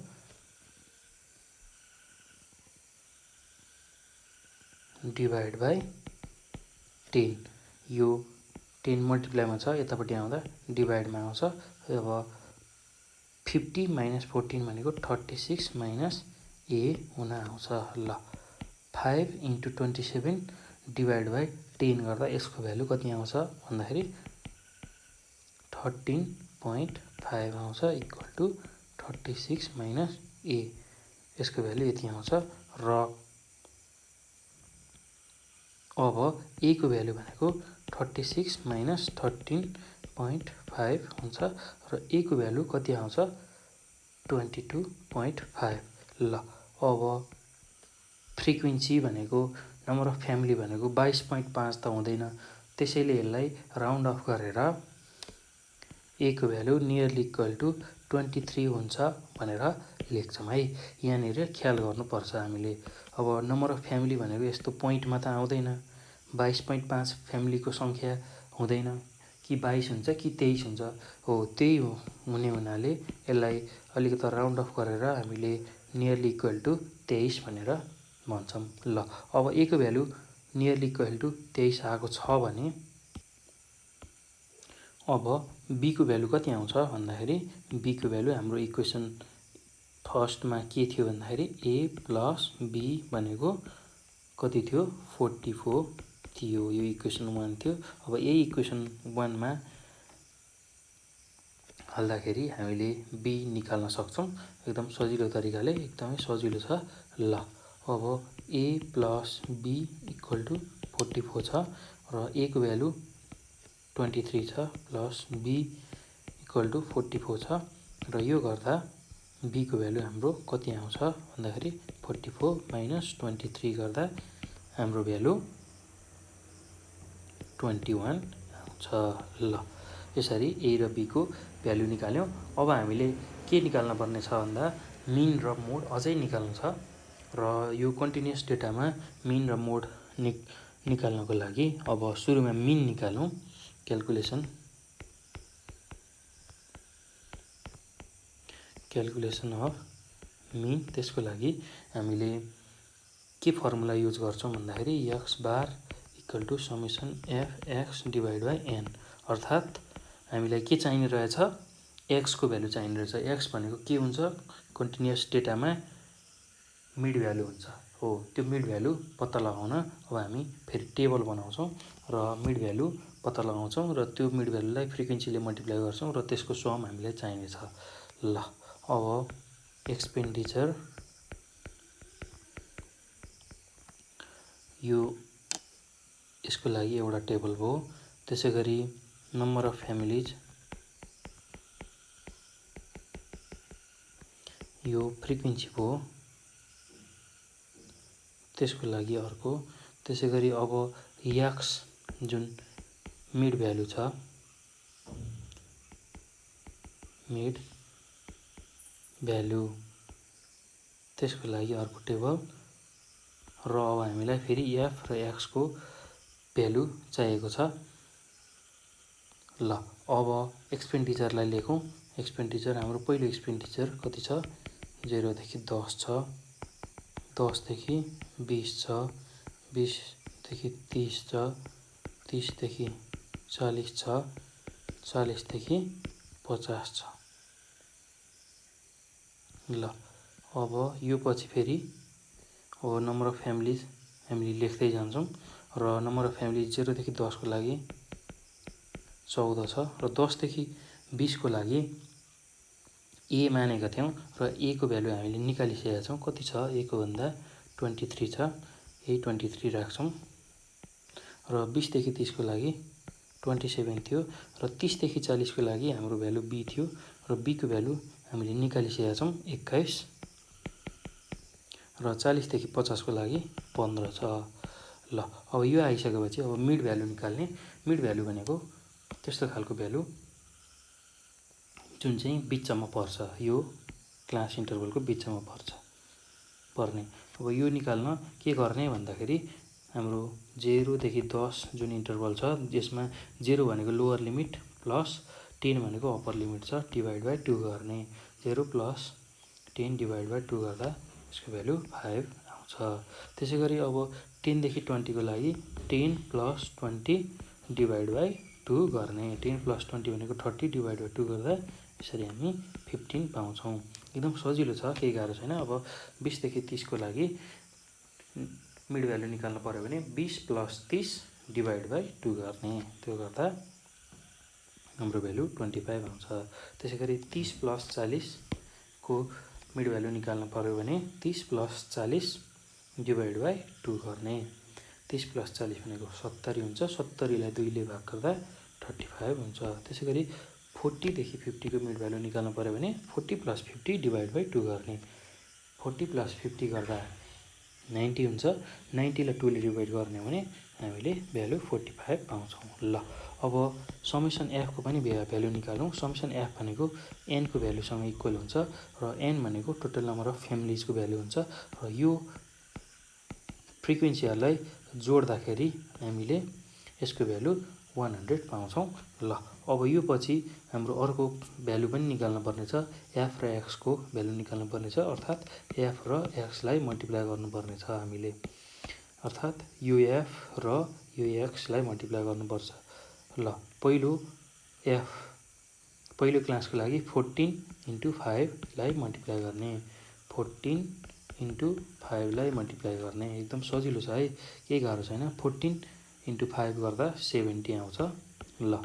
डिभाइड बाई 10, यो 10 मल्टिप्लाईमा छ, यतापट्टि आउँदा डिभाइडमा आउँछ। अब 50 माइनस 14 भनेको 36 माइनस A हुन आउँछ। ल 5 इन्टु 27 डिभाइड बाई 10 गर्दा यसको भ्यालु कति आउँछ भन्दाखेरि 13.5 आउँछ, इक्वल टु 36 माइनस A, यसको भ्यालु यति आउँछ। र अब A को भ्यालु भनेको 36 माइनस 13.5 हुन्छ, र A को भ्यालु कति आउँछ 22.5। ल अब फ्रिक्वेन्सी भनेको नम्बर अफ फ्यामिली भनेको 22.5 त हुँदैन, त्यसैले यसलाई राउन्ड अफ गरेर A को भ्यालु नियरली इक्वल टु 23 हुन्छ भनेर लेख्छौँ है। यहाँनिर ख्याल गर्नुपर्छ हामीले। अब नम्बर अफ फ्यामिली भनेको यस्तो पोइन्टमा त आउँदैन, 22.5 फ्यामिलीको सङ्ख्या हुँदैन, कि 22 हुन्छ कि 23 हुन्छ, हो त्यही हुने हुनाले यसलाई अलिकति राउन्ड अफ गरेर हामीले नियरली इक्वल टु 23 भनेर भन्छौँ। ल अब A को भ्यालु नियरली इक्वल टु 23 आएको छ भने अब B को भ्यालु कति आउँछ भन्दाखेरि B को भ्यालु हाम्रो इक्वेसन फर्स्टमा के थियो भन्दाखेरि A प्लस B भनेको कति थियो 44 थियो, यो इक्वेसन 1 थियो। अब यही इक्वेसन 1 मा हाल्दाखेरि हामीले B निकाल्न सक्छौँ एकदम सजिलो तरिकाले, एकदमै सजिलो छ। ल अब A plus B equal to 44 छ, र A को भ्यालु 23 छ, प्लस B इक्वल टु 44 छ, र यो गर्दा B को भ्यालु हाम्रो कति आउँछ भन्दाखेरि 44 माइनस 23 गर्दा हाम्रो भ्यालु 21 आउँछ। ल यसरी A र B को भ्यालु निकाल्यौँ। अब हामीले के निकाल्न पर्ने छ भन्दा मिन र मोड अझै निकाल्नु छ, र यो कन्टिन्युअस डेटामा मिन र मोड निकाल्नको लागि अब सुरुमा मिन निकालौँ। Calculation calculation of mean. त्यसको लागि हामीले के फर्मुला युज गर्छौँ भन्दाखेरि X bar equal to summation F X divide by N. अर्थात् हामीलाई के चाहिने रहेछ, एक्सको भ्यालु चाहिने रहेछ। एक्स भनेको के हुन्छ, कन्टिन्युस डेटामा मिड भ्यालु हुन्छ हो। त्यो मिड भ्यालु पत्ता लगाउन अब हामी फेरि टेबल बनाउँछौँ र मिड भ्यालु पत्ता लगाउँछौँ र त्यो मिड भ्यालुलाई फ्रिक्वेन्सीले मल्टिप्लाई गर्छौँ र त्यसको सम हामीलाई चाहिने छ। ल अब एक्सपेन्डिचर यो यसको लागि एउटा टेबल भयो। त्यसै गरी नम्बर अफ फ्यामिलिज यो फ्रिक्वेन्सी भयो, त्यसको लागि अर्को। त्यसै गरी अब एक्स जुन मिड भ्यालु छ, मिड भ्यालु त्यसको लागि अर्को टेबल। र अब हामीलाई फेरि एफ र एक्सको भ्यालु चाहिएको छ। ल अब एक्सपेन्डिचरलाई लेखौँ। एक्सपेन्डिचर हाम्रो पहिलो एक्सपेन्डिचर कति छ, 0 देखि 10 छ, 10 देखि 20 छ, 20 देखि 30 छ, 30 देखि 40 छ, 40 देखि 50 छ। ल अब यो पछि फेरि अब नम्बर अफ फ्यामिलिज हामीले लेख्दै जान्छौँ र नम्बर अफ फ्यामिलिज 0 देखि 10 को लागि 14 छ र 10 देखि 20 को लागि ए मानेका थियौँ र ए को भ्यालु हामीले निकालिसकेका छौँ। कति छ, ए को भन्दा 23 छ, यही 23 राख्छौँ। र 20 देखि 30 को लागि 27 थियो र 30 देखि 40 को लागि हाम्रो भ्यालु बी थियो र बी को भ्यालु हामीले निकालिसकेका छौँ 21 र 40 देखि 50 को लागि 15 छ। ल अब यो आइसकेपछि अब मिड भ्यालु निकाल्ने। मिड भ्यालु भनेको त्यस्तो खालको भ्यालु जुन चाहिँ बिचमा पर्छ, यो क्लास इन्टरभलको बिचमा पर्ने। अब यो निकाल्न के गर्ने भन्दाखेरि हाम्रो 0 देखि 10 जुन इन्टरभल छ, यसमा 0 भनेको लोअर लिमिट प्लस 10 भनेको अप्पर लिमिट छ, डिभाइड बाई 2 गर्ने। 0 प्लस 10 डिभाइड बाई 2 गर्दा यसको भ्यालु 5 आउँछ। त्यसै गरी अब 10 देखि 20 को लागि 10 प्लस 20 डिभाइड बाई 2 गर्ने। 10 प्लस 20 भनेको 30 डिभाइड बाई 2 गर्दा यसरी हामी 15 पाउँछौँ। एकदम सजिलो छ, केही गाह्रो छैन। अब 20 देखि 30 को लागि मिड भ्यालु निकाल्नु पर्यो भने 20 प्लस 30 डिभाइड बाई 2 गर्ने। त्यो गर्दा हाम्रो भ्यालु 25 आउँछ। त्यसै गरी 30 प्लस 40 को मिड भ्यालु निकाल्नु पर्यो भने 30 प्लस 40 डिभाइड बाई 2 गर्ने। 30 प्लस 40 भनेको 70 हुन्छ, 70 लाई 2 ले भाग गर्दा 35 हुन्छ। त्यसै गरी 40 देखि 50 को मिड भ्यालु निकाल्नु पर्यो भने 40 प्लस 50 डिभाइड बाई 2 गर्ने। 40 प्लस 50 गर्दा 90 हुन्छ, 90 लाई 2 ले डिभाइड गर्ने भने हामीले भ्यालु 45 पाउँछौँ। ल अब समेसन एफ को पनि भ्यालु निकालौँ। समेसन एफ भनेको एन को भ्यालुसँग इक्वल हुन्छ र एन भनेको टोटल नम्बर अफ फ्यामिलिजको भ्यालु हुन्छ र यो फ्रिक्वेन्सीहरूलाई जोड्दाखेरि हामीले यसको भ्यालु 100 पाउँछौँ। ल अब यो पछि हाम्रो अर्को भ्यालु पनि निकाल्नु पर्ने छ, एफ र एक्सको भ्यालु निकाल्नु पर्ने छ। अर्थात् एफ र एक्सलाई मल्टिप्लाई गर्नुपर्ने छ हामीले। अर्थात् यो एफ र यो एक्सलाई मल्टिप्लाई गर्नुपर्छ। ल पहिलो क्लासको लागि 14 × 5 लाई मल्टिप्लाई गर्ने। 14 × 5 लाई मल्टिप्लाई गर्ने। एकदम सजिलो छ है, केही गाह्रो छैन। 14 × 5 गर्दा 70 आउँछ। ल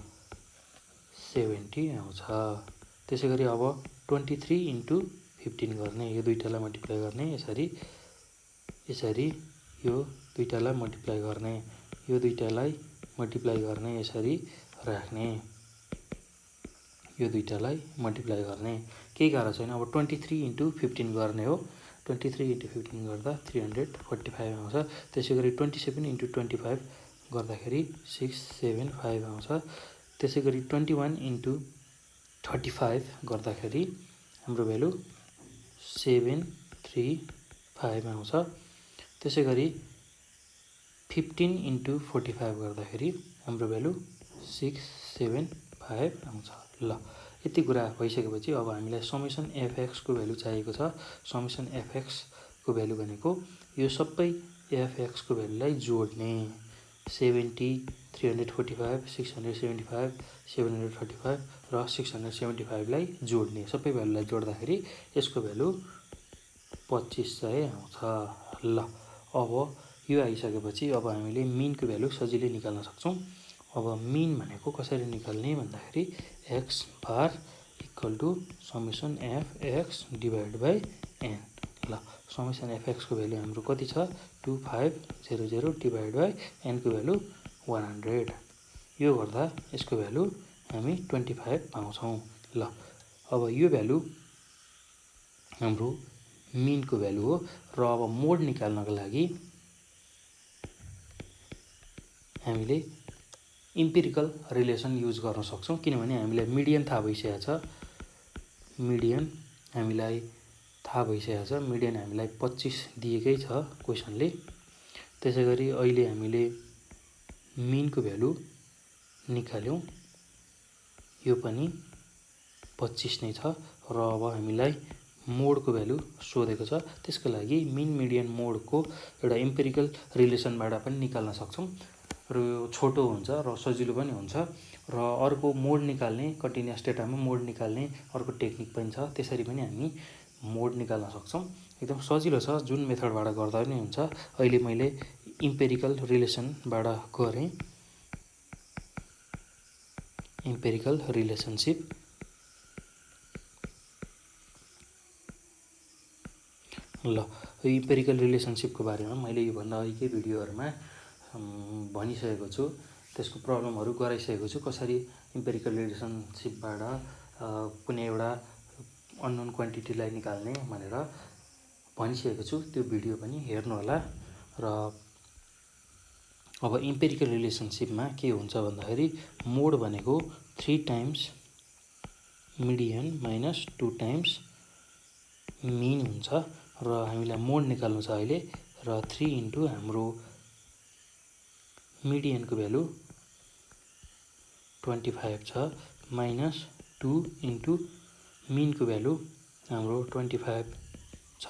70 आउँछ। त्यसै गरी अब 23 × 15 गर्ने। यो दुईटालाई मल्टिप्लाई गर्ने। यसरी यो दुईटालाई मल्टिप्लाई गर्ने, यो दुईटालाई मल्टिप्लाई गर्ने, यसरी राख्ने, यो दुईटालाई मल्टिप्लाई गर्ने। केही गाह्रो छैन। अब 23 × 15 गर्ने हो। 23 × 15 गर्दा 345 आउँछ। त्यसै गरी 27 × 25 गर्दाखेरि 675 आउँछ। त्यसै गरी 21 × 35 गर्दाखेरि हाम्रो भ्यालु 735 आउँछ। त्यसै गरी 15 × 45 गर्दाखेरि हाम्रो भ्यालु 675 आउँछ। ल यति कुरा भइसकेपछि अब हामीलाई समेसन एफएक्सको भ्यालु चाहिएको छ। समेसन एफएक्सको भ्यालु भनेको यो सबै एफएक्सको भ्यालुलाई जोड्ने 70, 345, 675, 735 र 675 लाई जोड्ने, सबै भ्यालुलाई जोड्दाखेरि यसको भ्यालु 2500 आउँछ। ल अब यो आइसकेपछि अब हामीले मिनको भ्यालु सजिलै निकाल्न सक्छौँ। अब मिन भनेको कसरी निकाल्ने भन्दाखेरि X bar equal to summation FX divide by N. ल समेसन एफएक्सको भ्यालु हाम्रो कति छ 2500 डिभाइड बाई एनको भ्यालु 100। यो गर्दा यसको भ्यालु हामी 25 पाउँछौँ। ल अब यो भ्यालु हाम्रो मिनको भ्यालु हो र अब मोड निकाल्नको लागि हामीले इम्पिरिकल रिलेसन युज गर्न सक्छौँ, किनभने हामीलाई मिडियन थाहा भइसकेको छ। मिडियन हामीलाई थाहा भइसकेको छ, मिडियन हामीलाई 25 दिएकै छ क्वेसनले। त्यसैगरी अहिले हामीले मिनको भ्यालु निकाल्यौँ, यो पनि 25 नै छ र अब हामीलाई मोडको भ्यालु सोधेको छ। त्यसको लागि मिन मिडियन मोडको एउटा इम्पिरिकल रिलेसनबाट पनि निकाल्न सक्छौँ र यो छोटो हुन्छ र सजिलो पनि हुन्छ। र अर्को मोड निकाल्ने, कन्टिन्युअस डेटामा मोड निकाल्ने अर्को टेक्निक पनि छ, त्यसरी पनि हामी मोड निकाल्न सक्छौँ। एकदम सजिलो छ, जुन मेथडबाट गर्दा पनि हुन्छ। अहिले मैले इम्पेरिकल रिलेसनबाट गरेँ, इम्पेरिकल रिलेसनसिप। ल यो इम्पेरिकल रिलेसनसिपको बारेमा मैले योभन्दा अघिकै भिडियोहरूमा भनिसकेको छु, त्यसको प्रब्लमहरू गराइसकेको छु, कसरी इम्पेरिकल रिलेसनसिपबाट कुनै एउटा अननोन क्वान्टिटीलाई निकाल्ने भनेर भनिसकेको छु। त्यो भिडियो पनि हेर्नुहोला। र अब इम्पेरिकल रिलेसनसिपमा के हुन्छ भन्दाखेरि मोड भनेको 3 times median minus 2 times mean हुन्छ र हामीलाई मोड निकाल्नु छ अहिले। र 3 इन्टु हाम्रो मिडियनको भ्यालु 25 छ माइनस 2 इन्टु मिनको भ्यालु हाम्रो 25 छ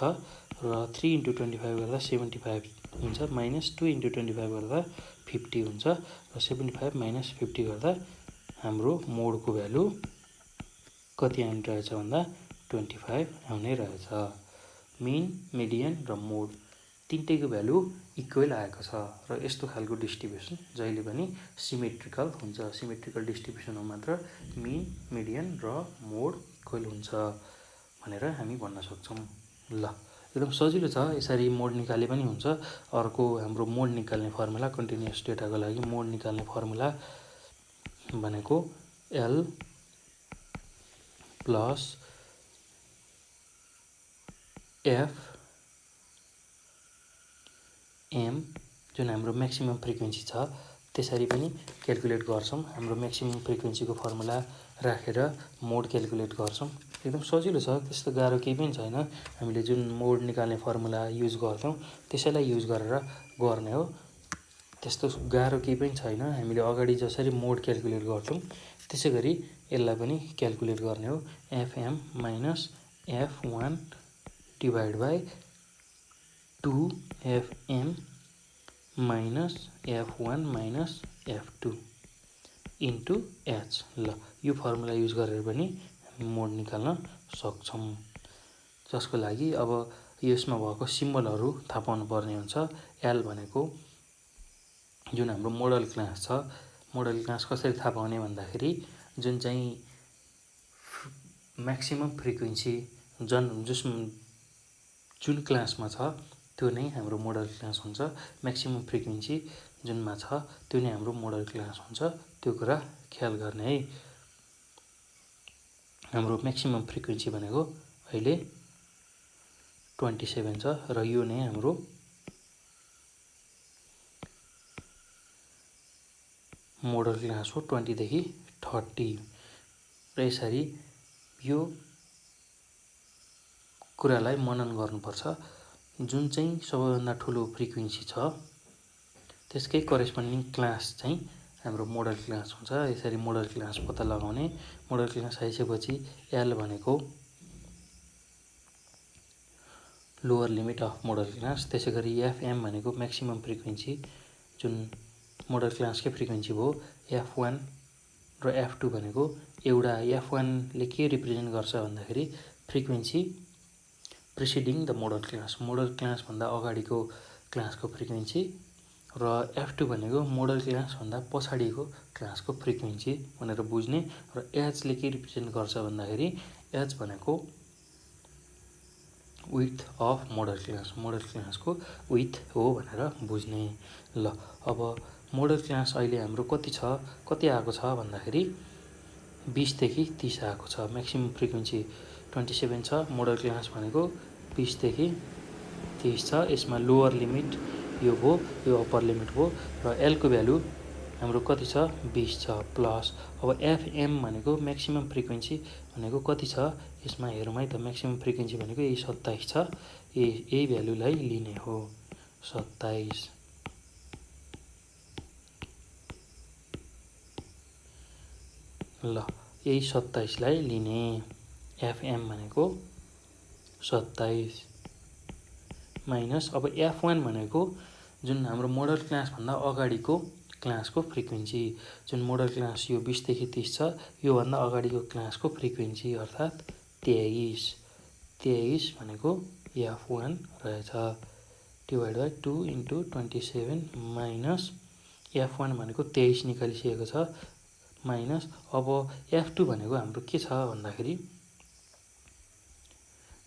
र 3 इन्टु 25 गर्दा 75 हुन्छ, माइनस 2 इन्टु 25 गर्दा 50 हुन्छ र 75 माइनस 50 गर्दा हाम्रो मोडको भ्यालु कति आउने रहेछ भन्दा 25 आउने रहेछ। मिन, मिडियन र मोड तिनटैको भ्यालु इक्वल आएको छ र यस्तो खालको डिस्ट्रिब्युसन जहिले पनि सिमेट्रिकल हुन्छ। सिमेट्रिकल डिस्ट्रिब्युसनमा मात्र मिन, मिडियन र मोड इक्वल हुन्छ भनेर हामी भन्न सक्छौँ। ल एकदम सजिलो छ, यसरी मोड निकाले पनि हुन्छ। अर्को हाम्रो मोड निकाल्ने फर्मुला, कन्टिन्युअस डेटाको लागि मोड निकाल्ने फर्मुला भनेको एल प्लस एफ एम, जुन हाम्रो म्याक्सिमम फ्रिक्वेन्सी छ त्यसरी पनि क्याल्कुलेट गर्छौँ। हाम्रो म्याक्सिमम फ्रिक्वेन्सीको फर्मुला राखेर मोड क्याल्कुलेट गर्छौँ। एकदम सजिलो छ, त्यस्तो गाह्रो केही पनि छैन। हामीले जुन मोड निकाल्ने फर्मुला युज गर्छौँ त्यसैलाई युज गरेर गर्ने हो, त्यस्तो गाह्रो केही पनि छैन। हामीले अगाडि जसरी मोड क्याल्कुलेट गर्छौँ त्यसै गरी यसलाई पनि क्याल्कुलेट गर्ने हो। FM minus F1 divide by 2 FM minus F1 minus F2 into H. ल यो फर्मुला युज गरेर पनि मोड निकाल्न सक्छौँ, जसको लागि अब यसमा भएको सिम्बलहरू थाहा पाउनु पर्ने हुन्छ। एल भनेको जुन हाम्रो मोडल क्लास छ, मोडल क्लास कसरी थाहा पाउने भन्दाखेरि जुन चाहिँ म्याक्सिमम फ्रिक्वेन्सी जुन क्लासमा छ त्यो नै हाम्रो मोडल क्लास हुन्छ। म्याक्सिमम फ्रिक्वेन्सी जुनमा छ त्यो नै हाम्रो मोडल क्लास हुन्छ। त्यो कुरा ख्याल गर्ने है। हाम्रो म्याक्सिमम फ्रिक्वेन्सी भनेको अहिले 27 छ र यो नै हाम्रो मोडल क्लास हो 20 देखि 30। र यसरी यो कुरालाई मनन गर्नुपर्छ। जुन चाहिँ सबैभन्दा ठुलो फ्रिक्वेन्सी छ त्यसकै करेस्पोन्डिङ क्लास चाहिँ हाम्रो मोडल क्लास हुन्छ। यसरी मोडल क्लास पत्ता लगाउने। मोडल क्लास आइसकेपछि एल भनेको lower limit of model class. त्यसै गरी एफएम भनेको म्याक्सिमम फ्रिक्वेन्सी, जुन मोडल क्लासकै फ्रिक्वेन्सी भयो। F1 र F2 भनेको एउटा F1ले के रिप्रेजेन्ट गर्छ भन्दाखेरि frequency preceding the modal class, modal क्लासभन्दा अगाडिको क्लासको फ्रिक्वेन्सी, र F2 भनेको मोडल क्लासभन्दा पछाडिको क्लासको फ्रिक्वेन्सी भनेर बुझ्ने। र एचले के रिप्रेजेन्ट गर्छ भन्दाखेरि एच भनेको with of model class, model क्लासको विथ हो भनेर बुझ्ने। ल अब मोडल क्लास अहिले हाम्रो कति आएको छ भन्दाखेरि 20 देखि 30 आएको छ। म्याक्सिमम फ्रिक्वेन्सी 27 छ। मोडल क्लास भनेको 20 देखि 30 छ। यसमा लोअर लिमिट यो भयो, यो अप्पर लिमिट भयो। र एलको भ्यालु हाम्रो कति छ 20 छ प्लस। अब एफएम भनेको म्याक्सिमम फ्रिक्वेन्सी भनेको कति छ यसमा हेरौँ है त। म्याक्सिमम फ्रिक्वेन्सी भनेको यही 27 छ। यही भ्यालुलाई लिने हो 27। ल यही 27 लाई लिने। एफएम भनेको 27 माइनस अब F1 भनेको जुन हाम्रो मोडल क्लासभन्दा अगाडिको क्लासको फ्रिक्वेन्सी, जुन मोडल क्लास यो 20 देखि 30 छ, योभन्दा अगाडिको क्लासको फ्रिक्वेन्सी अर्थात् 23 भनेको F1 रहेछ। Divide by 2 into 27 minus F1 भनेको 23 निकालिसकेको छ माइनस। अब F2 भनेको हाम्रो के छ भन्दाखेरि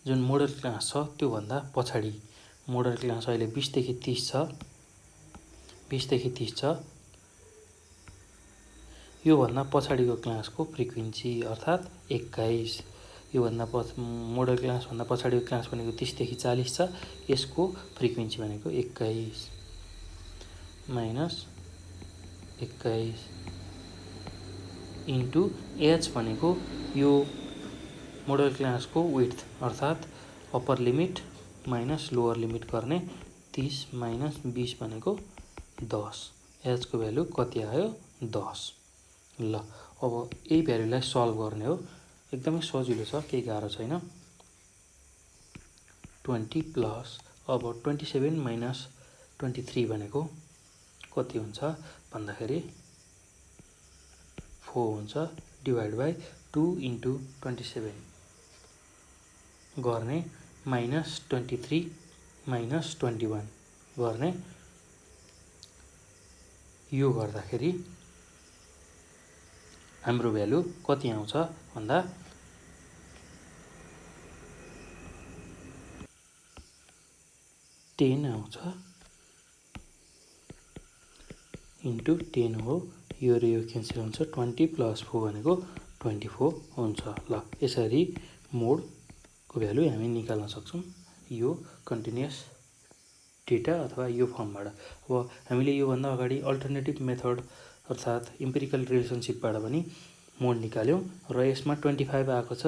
जुन मोडल क्लास छ त्योभन्दा पछाडि, मोडल क्लास अहिले 20 देखि 30 छ, 20 देखि 30 छ, योभन्दा पछाडिको क्लासको फ्रिक्वेन्सी अर्थात् 21। योभन्दा मोडल क्लासभन्दा पछाडिको क्लास भनेको 30 देखि 40 छ, यसको फ्रिक्वेन्सी भनेको 21 माइनस 21 इन्टु एच भनेको यो मोडल क्लासको विड्थ अर्थात् upper limit minus lower limit गर्ने। 30 माइनस 20 भनेको 10। एचको भ्यालु कति आयो 10। ल अब यही भ्यालुलाई सल्भ गर्ने हो। एकदमै सजिलो छ, केही गाह्रो छैन। 20 प्लस अब 27 माइनस 23 भनेको कति हुन्छ भन्दाखेरि 4 हुन्छ। डिभाइड बाई 2 इन्टु 27 गर्ने माइनस 23 माइनस 21 गर्ने। यो गर्दाखेरि हाम्रो भ्यालु कति आउँछ भन्दा 10 आउँछ इन्टु 10 हो। यो र यो क्यान्सल हुन्छ। 20 प्लस 4 भनेको 24 हुन्छ। ल यसरी मोडको भ्यालु हामी निकाल्न सक्छौँ यो कन्टिन्युअस डेटा अथवा यो फर्मबाट। अब हामीले योभन्दा अगाडि अल्टरनेटिभ मेथड अर्थात् इम्पिरिकल रिलेसनसिपबाट पनि मोड निकाल्यौँ र यसमा 25 आएको छ,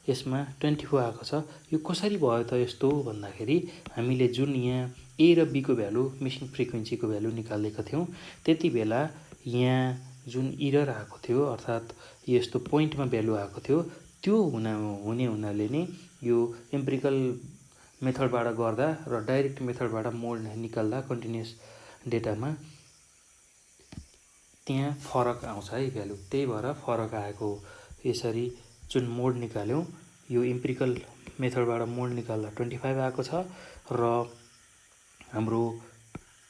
यसमा 24 आएको छ। यो कसरी भयो त यस्तो भन्दाखेरि हामीले जुन यहाँ ए र बीको भ्यालु मिसिङ फ्रिक्वेन्सीको भ्यालु निकालेका थियौँ, त्यति बेला यहाँ जुन इरर आएको थियो अर्थात् यस्तो पोइन्टमा भ्यालु आएको थियो, त्यो हुने हुनाले नै यो इम्पिरिकल मेथडबाट गर्दा र डाइरेक्ट मेथडबाट मोड निकाल्दा कन्टिन्युअस डेटामा त्यहाँ फरक आउँछ है भ्यालु, त्यही भएर फरक आएको। यसरी जुन मोड निकाल्यौँ यो इम्पिरिकल मेथडबाट मोड निकाल्दा 25 आएको छ र हाम्रो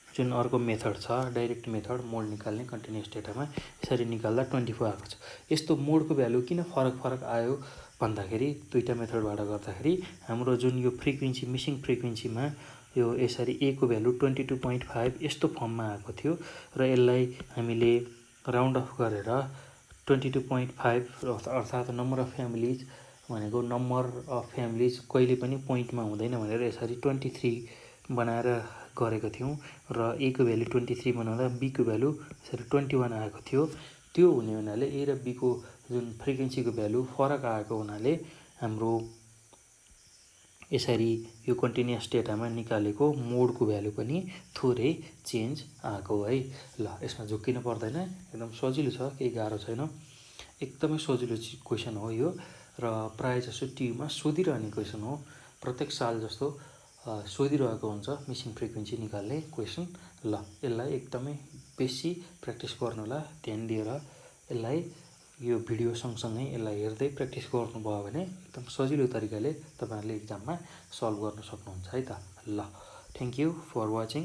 जुन अर्को मेथड छ डाइरेक्ट मेथड मोड निकाल्ने कन्टिन्युअस डेटामा यसरी निकाल्दा 24 आएको छ। यस्तो मोडको भ्यालु किन फरक आयो भन्दाखेरि दुईटा मेथडबाट गर्दाखेरि हाम्रो जुन यो फ्रिक्वेन्सी मिसिङ फ्रिक्वेन्सीमा यो यसरी ए को भ्यालु 22.5 यस्तो फर्ममा आएको थियो र यसलाई हामीले राउन्ड अफ गरेर 22.5 अर्थात् नम्बर अफ फ्यामिलिज भनेको नम्बर अफ फ्यामिलिज कहिले पनि पोइन्टमा हुँदैन भनेर यसरी 23 बनाएर गरेको थियौँ र ए को भ्यालु 23 बनाउँदा बी को भ्यालु यसरी 21 आएको थियो। त्यो हुने हुनाले ए र बी को जुन फ्रिक्वेन्सीको भ्यालु फरक आएको हुनाले हाम्रो यसरी यो कन्टिन्युअस डेटामा निकालेको मोडको भ्यालु पनि थोरै चेन्ज आएको है। ल यसमा झुक्किनु पर्दैन, एकदम सजिलो छ, केही गाह्रो छैन, एकदमै सजिलो क्वेसन हो यो र प्रायःजसो टियुमा सोधिरहने क्वेसन हो। प्रत्येक साल जस्तो सोधिरहेको हुन्छ मिसिङ फ्रिक्वेन्सी निकाल्ने क्वेसन। ल यसलाई एकदमै बेसी प्र्याक्टिस गर्नु होला, ध्यान दिएर यसलाई यो भिडियो सँगसँगै यसलाई हेर्दै प्र्याक्टिस गर्नुभयो भने एकदम सजिलो तरिकाले तपाईँहरूले इक्जाममा सल्भ गर्न सक्नुहुन्छ है त। ल थ्याङ्क यू फर वाचिङ।